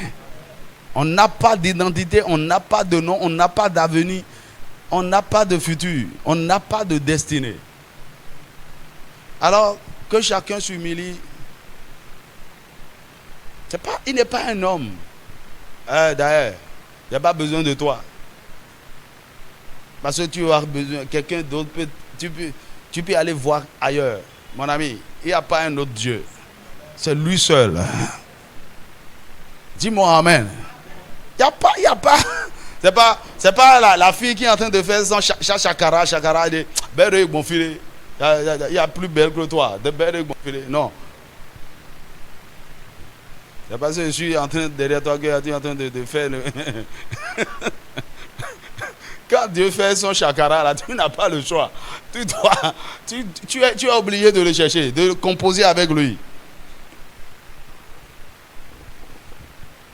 On n'a pas d'identité, on n'a pas de nom, on n'a pas d'avenir, on n'a pas de futur, on n'a pas de destinée. Alors que chacun s'humilie. Il n'est pas un homme. D'ailleurs, il n'y a pas besoin de toi. Parce que tu as besoin, quelqu'un d'autre tu peux aller voir ailleurs. Mon ami, il n'y a pas un autre Dieu. C'est lui seul. Dis-moi amen. Il n'y a pas. C'est pas la fille qui est en train de faire son chakara, de belle bon filet. Il y a plus belle que toi. De belle bon filet. Non. C'est parce que je suis en train derrière toi que tu es en train de faire le. Quand Dieu fait son chakara, là, tu n'as pas le choix. Tu es obligé de le chercher, de le composer avec lui.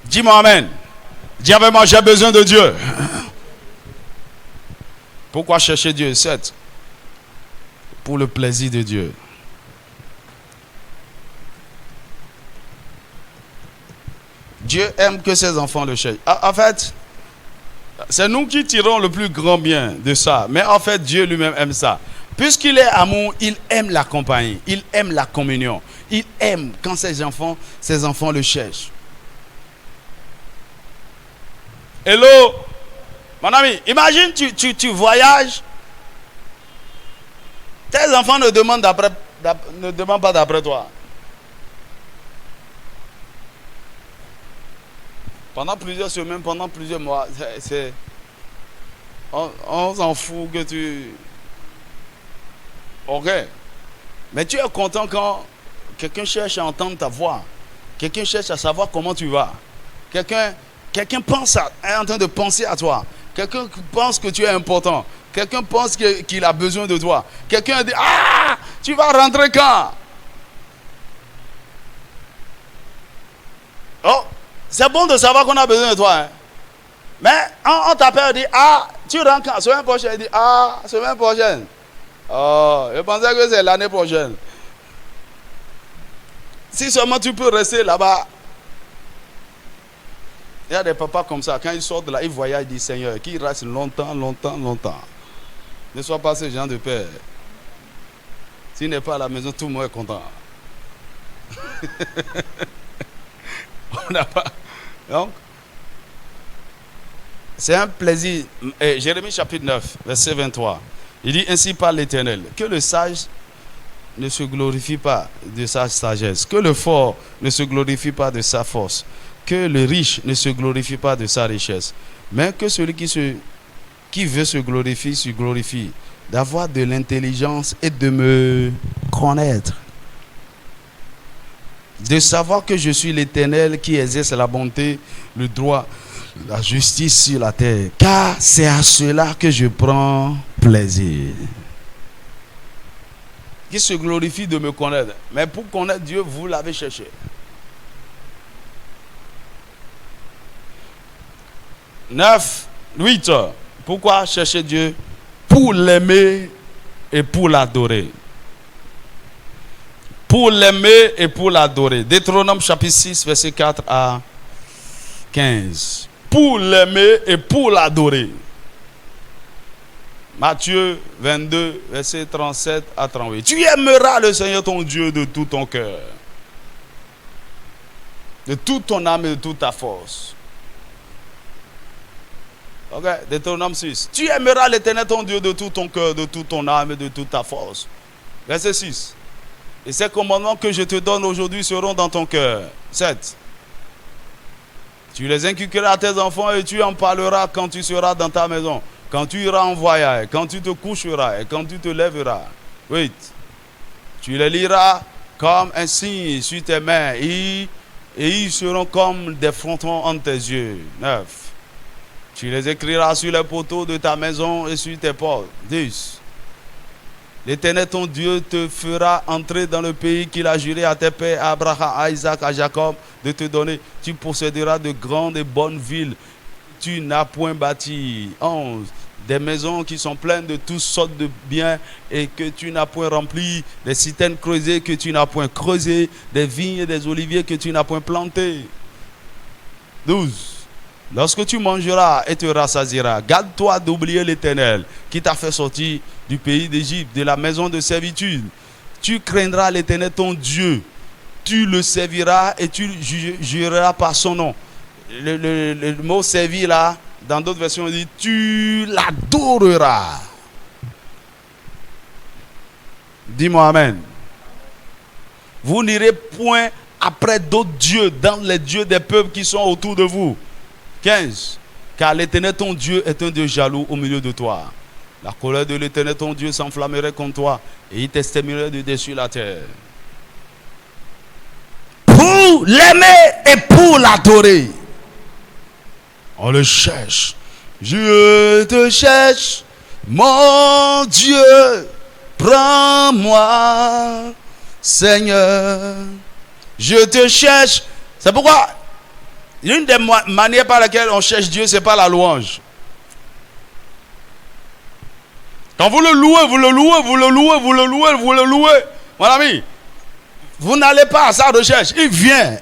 Dis-moi amen. Dis avec moi, j'ai besoin de Dieu. Pourquoi chercher Dieu? 7. Pour le plaisir de Dieu. Dieu aime que ses enfants le cherchent. En fait, c'est nous qui tirons le plus grand bien de ça. Mais en fait, Dieu lui-même aime ça. Puisqu'il est amour, il aime la compagnie. Il aime la communion. Il aime quand ses enfants le cherchent. Hello, mon ami, imagine tu voyages. Tes enfants ne demandent pas d'après toi. Pendant plusieurs semaines, pendant plusieurs mois, on s'en fout que tu... Ok. Mais tu es content quand quelqu'un cherche à entendre ta voix. Quelqu'un cherche à savoir comment tu vas. Quelqu'un est en train de penser à toi. Quelqu'un pense que tu es important. Quelqu'un pense qu'il a besoin de toi. Quelqu'un dit, ah, tu vas rentrer quand? Oh, c'est bon de savoir qu'on a besoin de toi. Hein. Mais on t'appelle et dit, ah, tu rentres quand? Semaine prochaine. Il dit, ah, semaine prochaine. Oh, je pensais que c'est l'année prochaine. Si seulement tu peux rester là-bas. Il y a des papas comme ça, quand ils sortent de là, ils voyagent, ils disent Seigneur, qu'ils restent longtemps. Ne sois pas ce genre de père. S'il n'est pas à la maison, tout le monde est content. On n'a pas. Donc, c'est un plaisir. Jérémie chapitre 9, verset 23. Il dit ainsi par l'Éternel, que le sage ne se glorifie pas de sa sagesse, que le fort ne se glorifie pas de sa force, que le riche ne se glorifie pas de sa richesse, mais que celui qui veut se glorifie d'avoir de l'intelligence et de me connaître, de savoir que je suis l'Éternel qui exerce la bonté, le droit, la justice sur la terre, car c'est à cela que je prends plaisir. Qui se glorifie de me connaître. Mais pour connaître Dieu, vous l'avez cherché. 9, 8. Pourquoi chercher Dieu? Pour l'aimer et pour l'adorer. Pour l'aimer et pour l'adorer. Deutéronome chapitre 6, verset 4 à 15. Pour l'aimer et pour l'adorer. Matthieu 22, verset 37 à 38. Tu aimeras le Seigneur ton Dieu de tout ton cœur, de toute ton âme et de toute ta force. Ok, Deutéronome 6. Tu aimeras l'Éternel ton Dieu de tout ton cœur, de toute ton âme et de toute ta force. Verset 6. Et ces commandements que je te donne aujourd'hui seront dans ton cœur. 7. Tu les inculqueras à tes enfants et tu en parleras quand tu seras dans ta maison, quand tu iras en voyage, quand tu te coucheras et quand tu te lèveras. 8. Tu les liras comme un signe sur tes mains et ils seront comme des frontons entre tes yeux. 9. Tu les écriras sur les poteaux de ta maison et sur tes portes. 10. L'Éternel ton Dieu te fera entrer dans le pays qu'il a juré à tes pères, à Abraham, à Isaac, à Jacob, de te donner. Tu posséderas de grandes et bonnes villes. Tu n'as point bâti. 11. Des maisons qui sont pleines de toutes sortes de biens et que tu n'as point rempli. Des citernes creusées que tu n'as point creusées. Des vignes et des oliviers que tu n'as point plantés. 12. Lorsque tu mangeras et te rassasieras, garde-toi d'oublier l'Éternel qui t'a fait sortir du pays d'Égypte, de la maison de servitude. Tu craindras l'Éternel ton Dieu. Tu le serviras et tu jureras par son nom. Le mot servi là, Dans d'autres versions, on dit tu l'adoreras. Dis-moi amen. Vous n'irez point après d'autres dieux dans les dieux des peuples qui sont autour de vous. 15. Car l'Éternel ton Dieu est un Dieu jaloux au milieu de toi. La colère de l'Éternel ton Dieu s'enflammerait contre toi et il t'exterminerait de dessus la terre. Pour l'aimer et pour l'adorer, on le cherche. Je te cherche, mon Dieu, prends-moi, Seigneur. Je te cherche. C'est pourquoi l'une des manières par lesquelles on cherche Dieu, c'est pas la louange. Quand vous le louez, vous le louez, vous le louez, vous le louez, vous le louez, mon ami, vous n'allez pas à sa recherche. Il vient.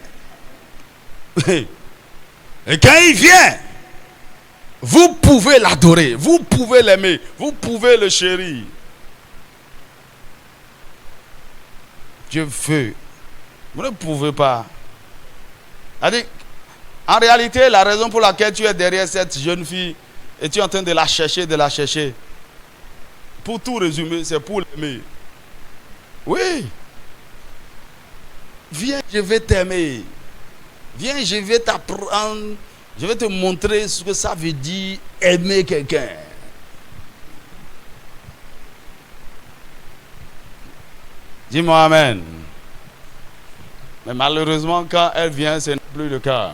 Et quand il vient, vous pouvez l'adorer, vous pouvez l'aimer, vous pouvez le chérir. Dieu veut. Vous ne pouvez pas. En réalité, la raison pour laquelle tu es derrière cette jeune fille et tu es en train de la chercher, pour tout résumer, c'est pour l'aimer. Oui. Viens, je vais t'aimer. Viens, je vais t'apprendre. Je vais te montrer ce que ça veut dire aimer quelqu'un. Dis-moi amen. Mais malheureusement, quand elle vient, ce n'est plus le cas.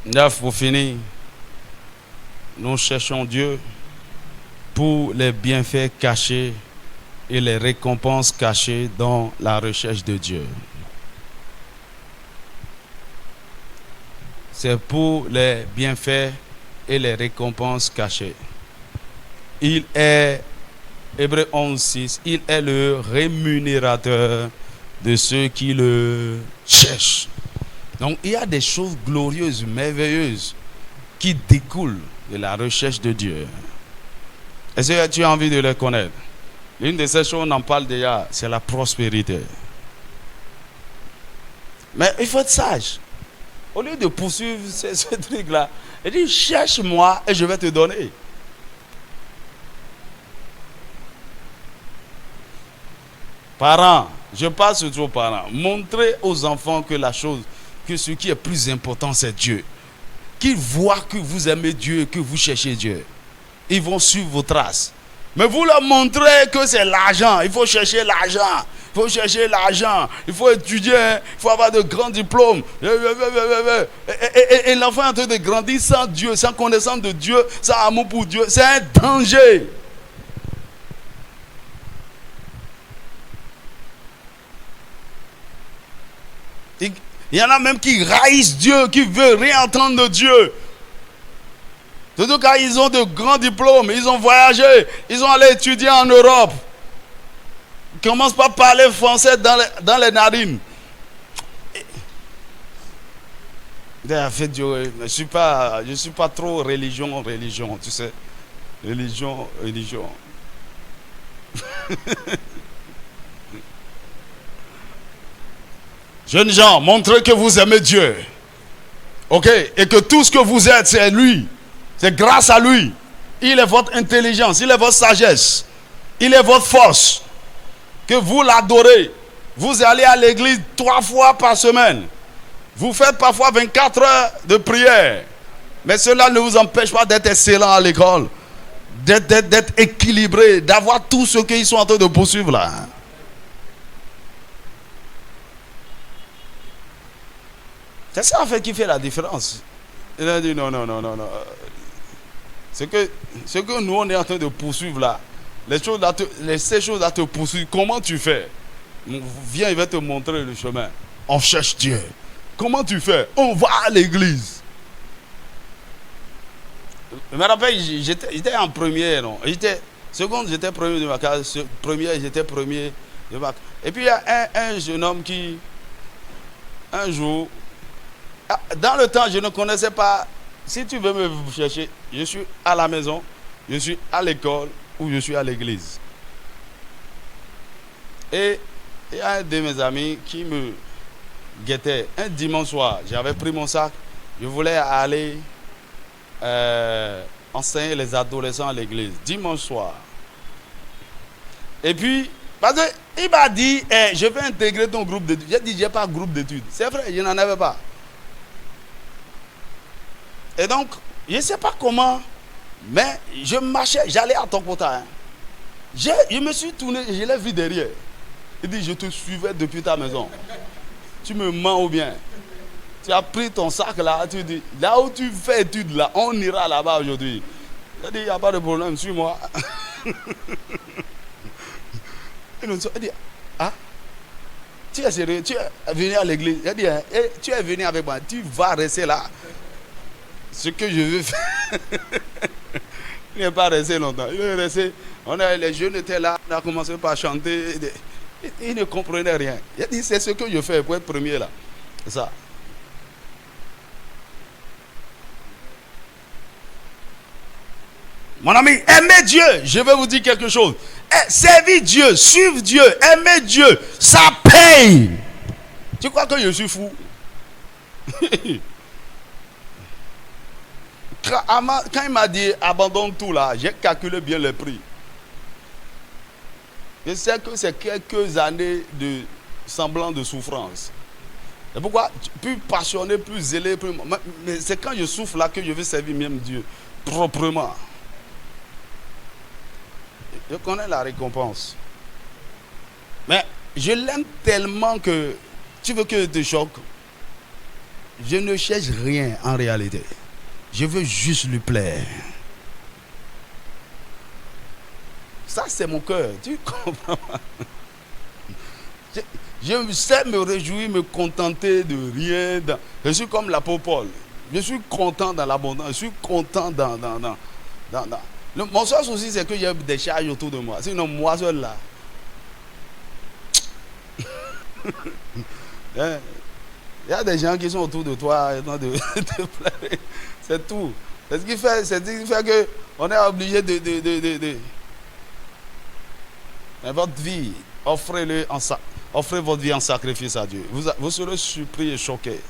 9 pour finir. Nous cherchons Dieu pour les bienfaits cachés et les récompenses cachées dans la recherche de Dieu. C'est pour les bienfaits et les récompenses cachées. Il est, Hébreux 11, 6, il est le rémunérateur de ceux qui le cherchent. Donc il y a des choses glorieuses, merveilleuses qui découlent de la recherche de Dieu. Est-ce que tu as envie de les connaître? L'une de ces choses, on en parle déjà, c'est la prospérité. Mais il faut être sage. Au lieu de poursuivre ce truc-là, il dit cherche-moi et je vais te donner. Parents, je parle surtout aux parents. Montrez aux enfants que ce qui est plus important, c'est Dieu. Qu'ils voient que vous aimez Dieu, que vous cherchez Dieu. Ils vont suivre vos traces. Mais vous leur montrez que c'est l'argent. Il faut chercher l'argent. Il faut chercher l'argent. Il faut étudier. Il faut avoir de grands diplômes. Et l'enfant est en train de grandir sans Dieu, sans connaissance de Dieu, sans amour pour Dieu. C'est un danger. Il y en a même qui haïssent Dieu, qui ne veulent rien entendre de Dieu. Surtout quand ils ont de grands diplômes, ils ont voyagé, ils ont allé étudier en Europe. Ils commencent par parler français dans les narines. En fait, je ne suis pas trop religion, tu sais. Religion. Jeunes gens, montrez que vous aimez Dieu. Ok? Et que tout ce que vous êtes, c'est lui. C'est grâce à lui. Il est votre intelligence, il est votre sagesse, il est votre force. Que vous l'adorez. Vous allez à l'église 3 fois par semaine. Vous faites parfois 24 heures de prière. Mais cela ne vous empêche pas d'être excellent à l'école. D'être équilibré, d'avoir tout ce qu'ils sont en train de poursuivre là. C'est ça en fait qui fait la différence. Il a dit non. Ce que nous on est en train de poursuivre là, ces choses-là te poursuivent. Comment tu fais? Viens, il va te montrer le chemin. On cherche Dieu. Comment tu fais? On va à l'église. Je me rappelle, j'étais en première, non? Seconde, j'étais premier de ma classe. Première, j'étais premier de ma classe. Et puis il y a un jeune homme qui, un jour, dans le temps, je ne connaissais pas. Si tu veux me chercher, je suis à la maison, je suis à l'école ou je suis à l'église. Et il y a un de mes amis qui me guettait. Un dimanche soir, j'avais pris mon sac, je voulais aller enseigner les adolescents à l'église, dimanche soir. Et puis, parce qu'il m'a dit, je vais intégrer ton groupe d'études. J'ai dit, je n'ai pas de groupe d'études. C'est vrai, je n'en avais pas. Et donc, je ne sais pas comment, mais je marchais, j'allais à Tokota. Hein. Je me suis tourné, je l'ai vu derrière. Il dit, je te suivais depuis ta maison. Tu me mens ou bien? Tu as pris ton sac là, tu dis, là où tu fais études là, on ira là-bas aujourd'hui. Il dit, il n'y a pas de problème, suis-moi. Il dit, ah, tu es sérieux, tu es venu à l'église. Il dit, tu es venu avec moi, tu vas rester là. Ce que je veux faire. Il n'est pas resté longtemps. Il est resté. Les jeunes étaient là, on a commencé par chanter. Il ne comprenait rien. Il a dit, c'est ce que je fais pour être premier là. C'est ça. Mon ami, aimez Dieu. Je vais vous dire quelque chose. Servir Dieu, suivre Dieu, aimer Dieu, ça paye. Tu crois que je suis fou? Quand il m'a dit abandonne tout là, j'ai calculé bien le prix. Je sais que c'est quelques années de semblant de souffrance. Et pourquoi? Plus passionné, plus zélé, plus... mais c'est quand je souffre là que je veux servir même Dieu proprement. Je connais la récompense. Mais je l'aime tellement que tu veux que je te choque. Je ne cherche rien en réalité. Je veux juste lui plaire. Ça, c'est mon cœur. Tu comprends? Je sais me réjouir, me contenter de rien. Je suis comme l'apôtre Paul. Je suis content dans l'abondance. Je suis content dans. Mon seul souci, c'est que j'ai des charges autour de moi. Sinon, moi seul là. Il y a des gens qui sont autour de toi de plaire. C'est tout. C'est ce qui fait qu'on est obligé de votre vie, offrez votre vie en sacrifice à Dieu. Vous serez surpris et choqués.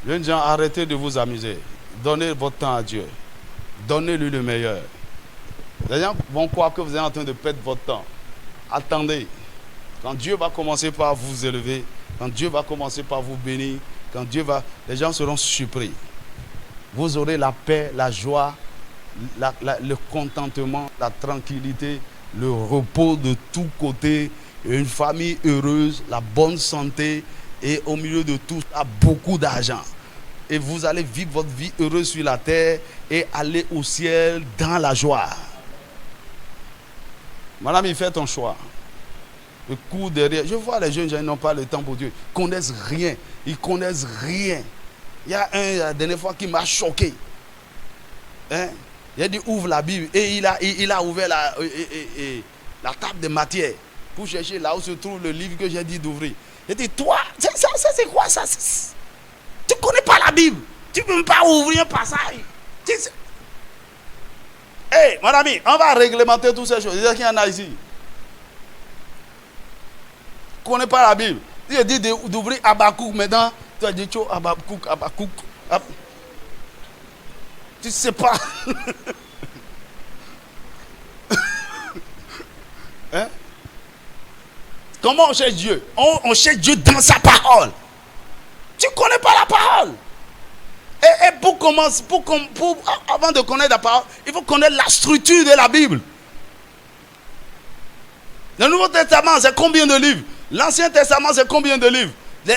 Jeunes gens, arrêtez de vous amuser. Donnez votre temps à Dieu. Donnez-lui le meilleur. Les gens vont croire que vous êtes en train de perdre votre temps. Attendez. Quand Dieu va commencer par vous élever, quand Dieu va commencer par vous bénir, les gens seront surpris. Vous aurez la paix, la joie, le contentement, la tranquillité, le repos de tous côtés, une famille heureuse, la bonne santé et au milieu de tout ça, beaucoup d'argent. Et vous allez vivre votre vie heureuse sur la terre et aller au ciel dans la joie. Madame, il fait ton choix. Le coup derrière. Je vois les jeunes gens, ils n'ont pas le temps pour Dieu. Ils ne connaissent rien. Ils connaissent rien. Il y a la dernière fois qui m'a choqué. Hein? Il a dit ouvre la Bible. Et il a ouvert la table de matière pour chercher là où se trouve le livre que j'ai dit d'ouvrir. Il a dit toi, ça c'est quoi ça? Tu ne connais pas la Bible. Tu ne peux même pas ouvrir un passage. Hey, mon ami, on va réglementer toutes ces choses. Il y qu'il y en a ici. Tu ne connais pas la Bible. Il a dit d'ouvrir Habakkuk maintenant. Tu as dit Habakkuk. Tu ne sais pas. Hein? Comment on cherche Dieu? On cherche Dieu dans sa parole. Tu ne connais pas la parole. Et pour commencer, avant de connaître la parole, il faut connaître la structure de la Bible. Le Nouveau Testament, c'est combien de livres? L'Ancien Testament, c'est combien de livres?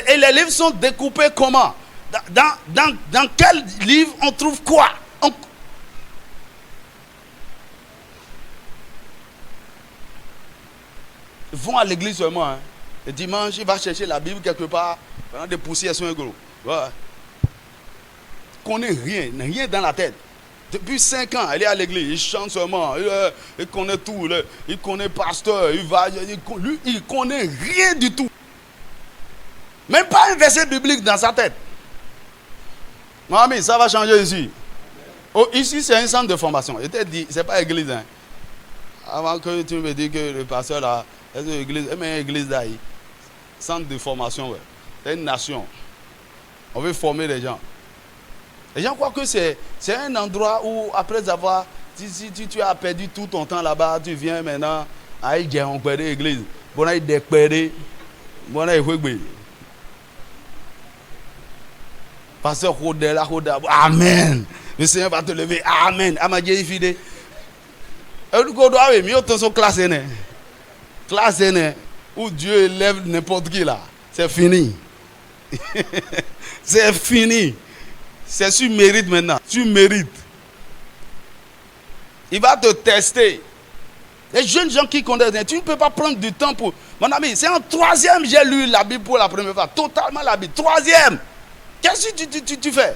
Et les livres sont découpés comment? Dans quel livre on trouve quoi? Ils vont à l'église seulement. Hein. Le dimanche, il va chercher la Bible quelque part. Pendant des poussières sur un gros. Ouais. Il ne connaît rien dans la tête. Depuis 5 ans, elle est à l'église, il chante seulement. Il connaît tout. Il connaît pasteur. Il ne connaît rien du tout. Même pas un verset biblique dans sa tête. Mon ami, ça va changer ici. Oh, ici, c'est un centre de formation. Je t'ai dit, ce n'est pas église. Hein. Avant que tu me dises que le pasteur là, c'est une église, mais une église là, centre de formation, ouais. C'est une nation. On veut former les gens. Les gens croient que c'est un endroit où, après avoir, si tu as perdu tout ton temps là-bas, tu viens maintenant à l'église. Bon, il y a Pasteur Amen. Le Seigneur va te lever. Amen. Amadje fide. Classe où Dieu élève n'importe qui là. C'est fini. C'est fini. C'est sur mérite maintenant. Tu mérites. Il va te tester. Les jeunes gens qui connaissent, tu ne peux pas prendre du temps pour... Mon ami, c'est en 3e, j'ai lu la Bible pour la première fois. Totalement la Bible. 3e. Qu'est-ce que tu fais?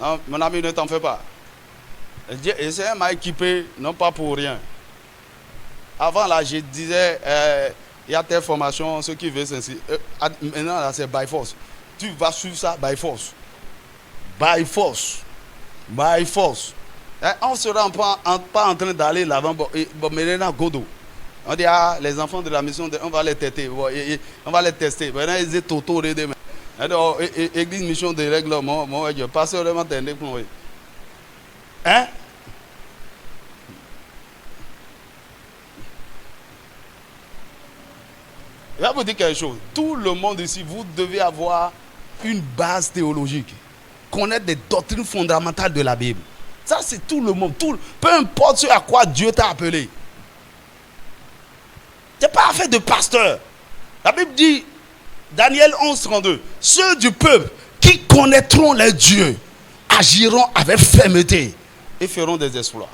Non, mon ami, ne t'en fais pas. Le Seigneur m'a équipé, non pas pour rien. Avant, là, je disais, il y a telle formation, ceux qui veulent s'inscrire. Maintenant, là, c'est by force. Tu vas suivre ça by force. By force. By force. On ne sera pas en train d'aller l'avant. Maintenant, Godo. On dit, les enfants de la mission, on va les tester. On va les tester. Maintenant, ils étaient autour de demain. Église mission de règlement, moi, je passe vraiment tendu pour eux. Hein? Je vais vous dire quelque chose. Tout le monde ici, vous devez avoir une base théologique. Connaître des doctrines fondamentales de la Bible. Ça, c'est tout le monde. Peu importe ce à quoi Dieu t'a appelé. Ce n'est pas affaire de pasteur. La Bible dit, Daniel 11, 32, ceux du peuple qui connaîtront les dieux agiront avec fermeté et feront des exploits.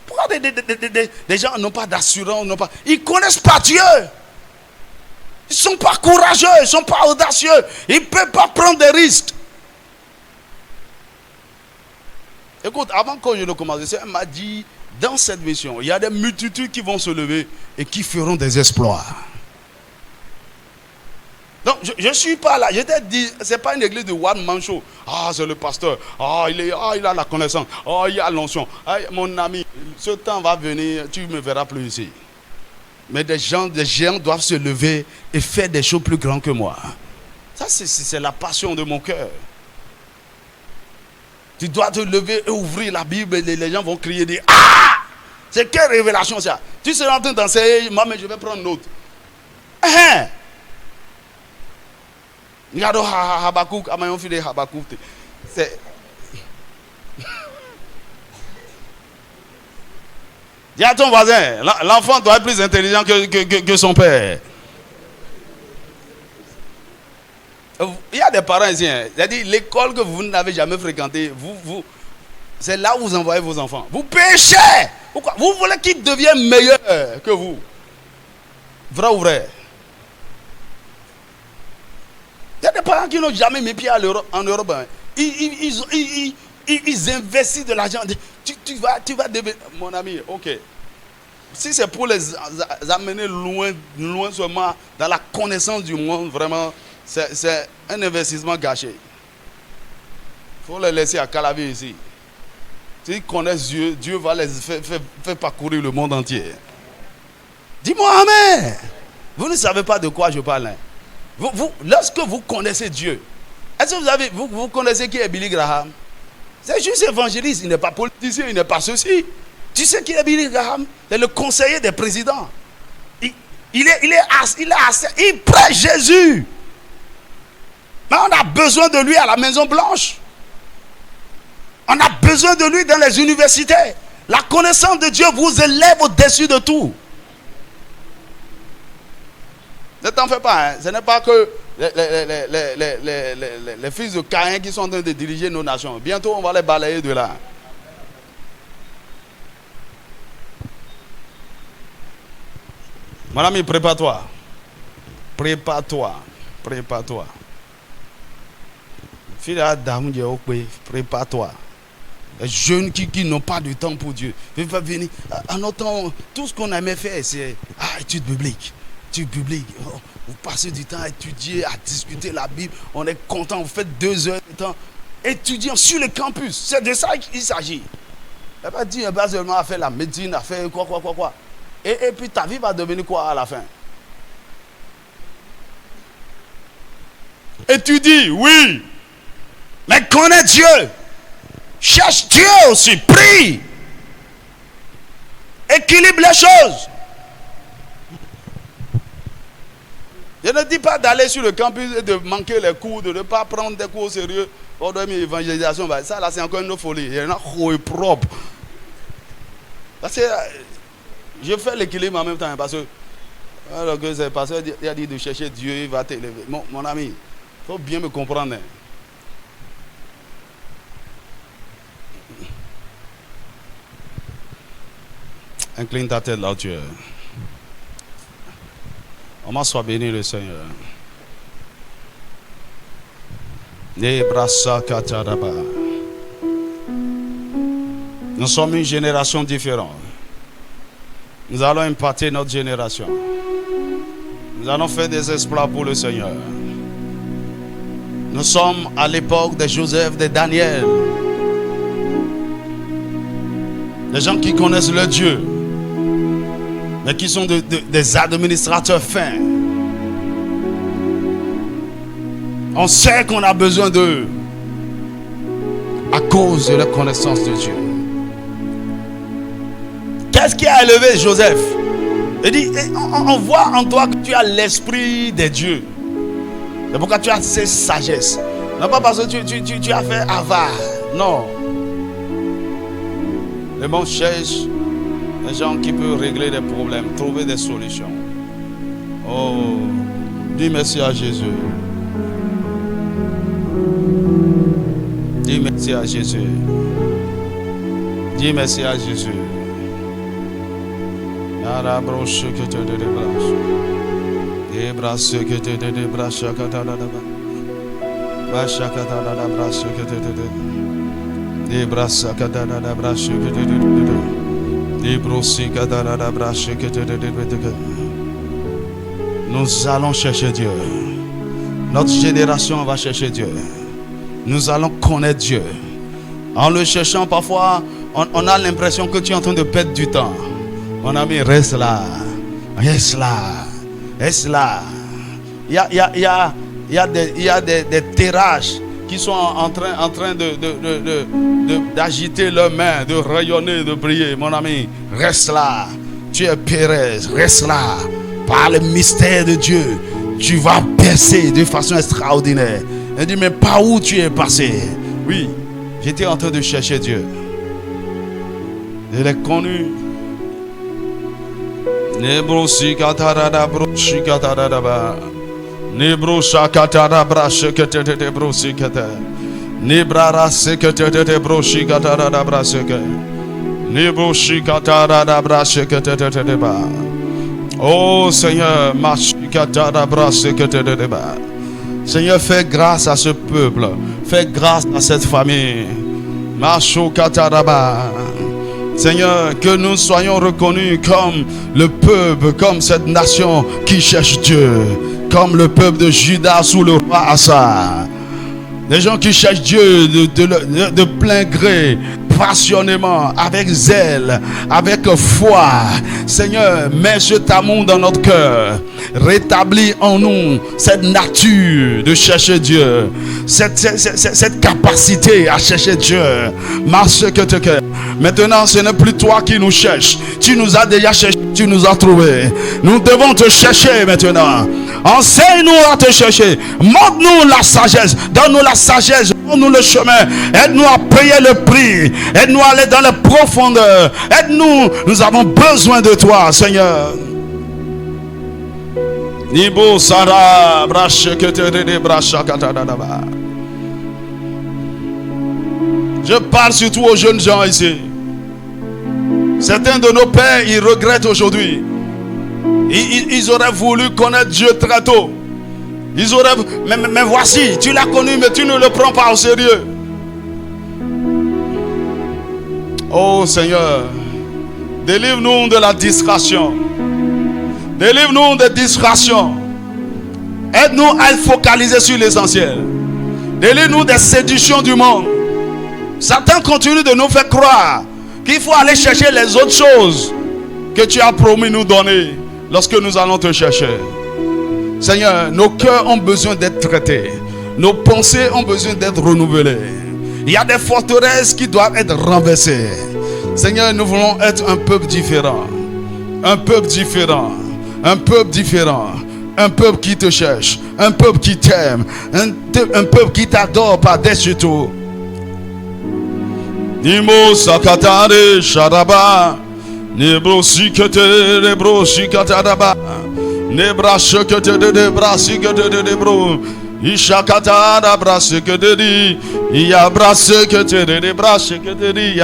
Pourquoi des gens n'ont pas d'assurance, ils ne connaissent pas Dieu. Ils ne sont pas courageux, ils ne sont pas audacieux. Ils ne peuvent pas prendre des risques. Écoute, avant que je ne commence, le Seigneur m'a dit, dans cette mission, il y a des multitudes qui vont se lever et qui feront des exploits. Donc, je ne suis pas là. Je t'ai dit, ce n'est pas une église de one man show. Ah, c'est le pasteur. Ah, il a la connaissance. Ah, il a l'onction. Ah, mon ami, ce temps va venir, tu ne me verras plus ici. Mais des géants doivent se lever et faire des choses plus grandes que moi. Ça, c'est la passion de mon cœur. Tu dois te lever et ouvrir la Bible et les gens vont crier, dire, ah! C'est quelle révélation ça? Tu seras en train d'enseigner, moi, mais je vais prendre note. Regarde Habakkuk, Amayon Fide Habakkuk. C'est. Dis à ton voisin, l'enfant doit être plus intelligent que son père. Il y a des parents ici, c'est-à-dire l'école que vous n'avez jamais fréquentée, c'est là où vous envoyez vos enfants. Vous péchez. Pourquoi? Vous voulez qu'ils deviennent meilleurs que vous. Vrai ou vrai? Il y a des parents qui n'ont jamais mis pied en Europe. Ils investissent de l'argent. Tu vas devenir... Mon ami, ok. Si c'est pour les amener loin seulement dans la connaissance du monde, vraiment, c'est un investissement gâché. Il faut les laisser à Calavi ici. S'ils connaissent Dieu, Dieu va les faire parcourir le monde entier. Dis-moi amen. Vous ne savez pas de quoi je parle. Hein. Lorsque vous connaissez Dieu, est-ce que vous connaissez qui est Billy Graham? C'est juste évangéliste, il n'est pas politicien, il n'est pas ceci. Tu sais qui est Billy Graham? C'est le conseiller des présidents. Il prêche Jésus. Mais on a besoin de lui à la Maison Blanche. On a besoin de lui dans les universités. La connaissance de Dieu vous élève au-dessus de tout. Ne t'en fais pas, hein. Ce n'est pas que les fils de Caïn qui sont en train de diriger nos nations. Bientôt, on va les balayer de là. Mon ami, prépare-toi. Prépare-toi. Prépare-toi. Prépare-toi. Les jeunes qui n'ont pas de temps pour Dieu. Ils vont venir. En notre temps, tout ce qu'on aimait faire, c'est étude biblique. Vous passez du temps à étudier, à discuter la Bible. On est content, vous faites 2 heures de temps étudiant sur le campus. C'est de ça qu'il s'agit. Il n'y a pas dit pas seulement à faire la médecine, à faire quoi. Et puis ta vie va devenir quoi à la fin? Et tu dis, oui, mais connais Dieu. Cherche Dieu aussi, prie. Équilibre les choses. Je ne dis pas d'aller sur le campus et de manquer les cours, de ne pas prendre des cours au sérieux. Pour donner une évangélisation, ça là c'est encore une autre folie. Il y en a propre. Parce que je fais l'équilibre en même temps. Parce que alors que c'est parce qu'il a dit de chercher Dieu, il va t'élever. Mon ami, il faut bien me comprendre. Incline ta tête là où tu es. Comment soit béni le Seigneur. Nous sommes une génération différente. Nous allons impacter notre génération. Nous allons faire des exploits pour le Seigneur. Nous sommes à l'époque de Joseph, de Daniel. Des gens qui connaissent leur Dieu, mais qui sont des administrateurs fins. On sait qu'on a besoin d'eux à cause de la connaissance de Dieu. Qu'est-ce qui a élevé Joseph? Il dit, on voit en toi que tu as l'esprit de Dieu. C'est pourquoi tu as cette sagesse. Non pas parce que tu as fait avare. Non. Le monde cherche des gens qui peuvent régler des problèmes, trouver des solutions. Oh, dis merci à Jésus. Dis merci à Jésus. Dis merci à Jésus. Arabroche que te débranche. Débrasse que te débranche. Bachakata la brasse que te débranche. Débrasse que te brasse que te débranche. Débrossi que te brasse que te débranche. Nous allons chercher Dieu. Notre génération va chercher Dieu. Nous allons connaître Dieu. En le cherchant, parfois, on a l'impression que tu es en train de perdre du temps. Mon ami, reste là. Reste là. Reste là. Il y a des terrages qui sont en train d'agiter leurs mains, de rayonner, de briller. Mon ami, reste là. Tu es Pérez. Reste là. Par le mystère de Dieu, tu vas percer de façon extraordinaire. Elle dit, mais par où tu es passé? Oui, j'étais en train de chercher Dieu. Je l'ai connu. Nebrosi katarada broshi katarada ba. Nebrosha katarada brash kete de brosi kete. Nebrara sekete de broshi katarada braseke. Nebroshi katarada brash kete de ba. Oh Seigneur, machi katarada braseke de ba. Seigneur, fais grâce à ce peuple. Fais grâce à cette famille. Macho kataraba. Seigneur, que nous soyons reconnus comme le peuple, comme cette nation qui cherche Dieu, comme le peuple de Juda sous le roi Asa. Des gens qui cherchent Dieu de plein gré, passionnément, avec zèle, avec foi. Seigneur, mets cet amour dans notre cœur. Rétablis en nous cette nature de chercher Dieu, cette capacité à chercher Dieu. Maintenant, ce n'est plus toi qui nous cherches. Tu nous as déjà cherché, tu nous as trouvés. Nous devons te chercher maintenant. Enseigne-nous à te chercher. Montre-nous la sagesse. Donne-nous la sagesse. Donne-nous le chemin. Aide-nous à payer le prix. Aide-nous à aller dans les profondeurs. Aide-nous. Nous avons besoin de toi, Seigneur. Nibo Sara Je parle surtout aux jeunes gens ici. Certains de nos pères, ils regrettent aujourd'hui. Ils auraient voulu connaître Dieu très tôt. Ils auraient... Mais voici, tu l'as connu, mais tu ne le prends pas au sérieux. Oh Seigneur, délivre-nous de la distraction. Délivre-nous des distractions. Aide-nous à être focalisés sur l'essentiel. Délivre-nous des séductions du monde. Satan continue de nous faire croire qu'il faut aller chercher les autres choses. que tu as promis nous donner lorsque nous allons te chercher. Seigneur, nos cœurs ont besoin d'être traités. Nos pensées ont besoin d'être renouvelées. Il y a des forteresses qui doivent être renversées. Seigneur, nous voulons être un peuple différent. Un peuple différent. Un peuple différent. Un peuple qui te cherche. Un peuple qui t'aime. Un peuple qui t'adore par-dessus tout. Nimo sakatare sharaba. Nebro sikete nebro sikatadaba. Nebra shekete de bra sikete de bro. Ishakata da bra sikete di. Ya bra sikete de bra sikete di.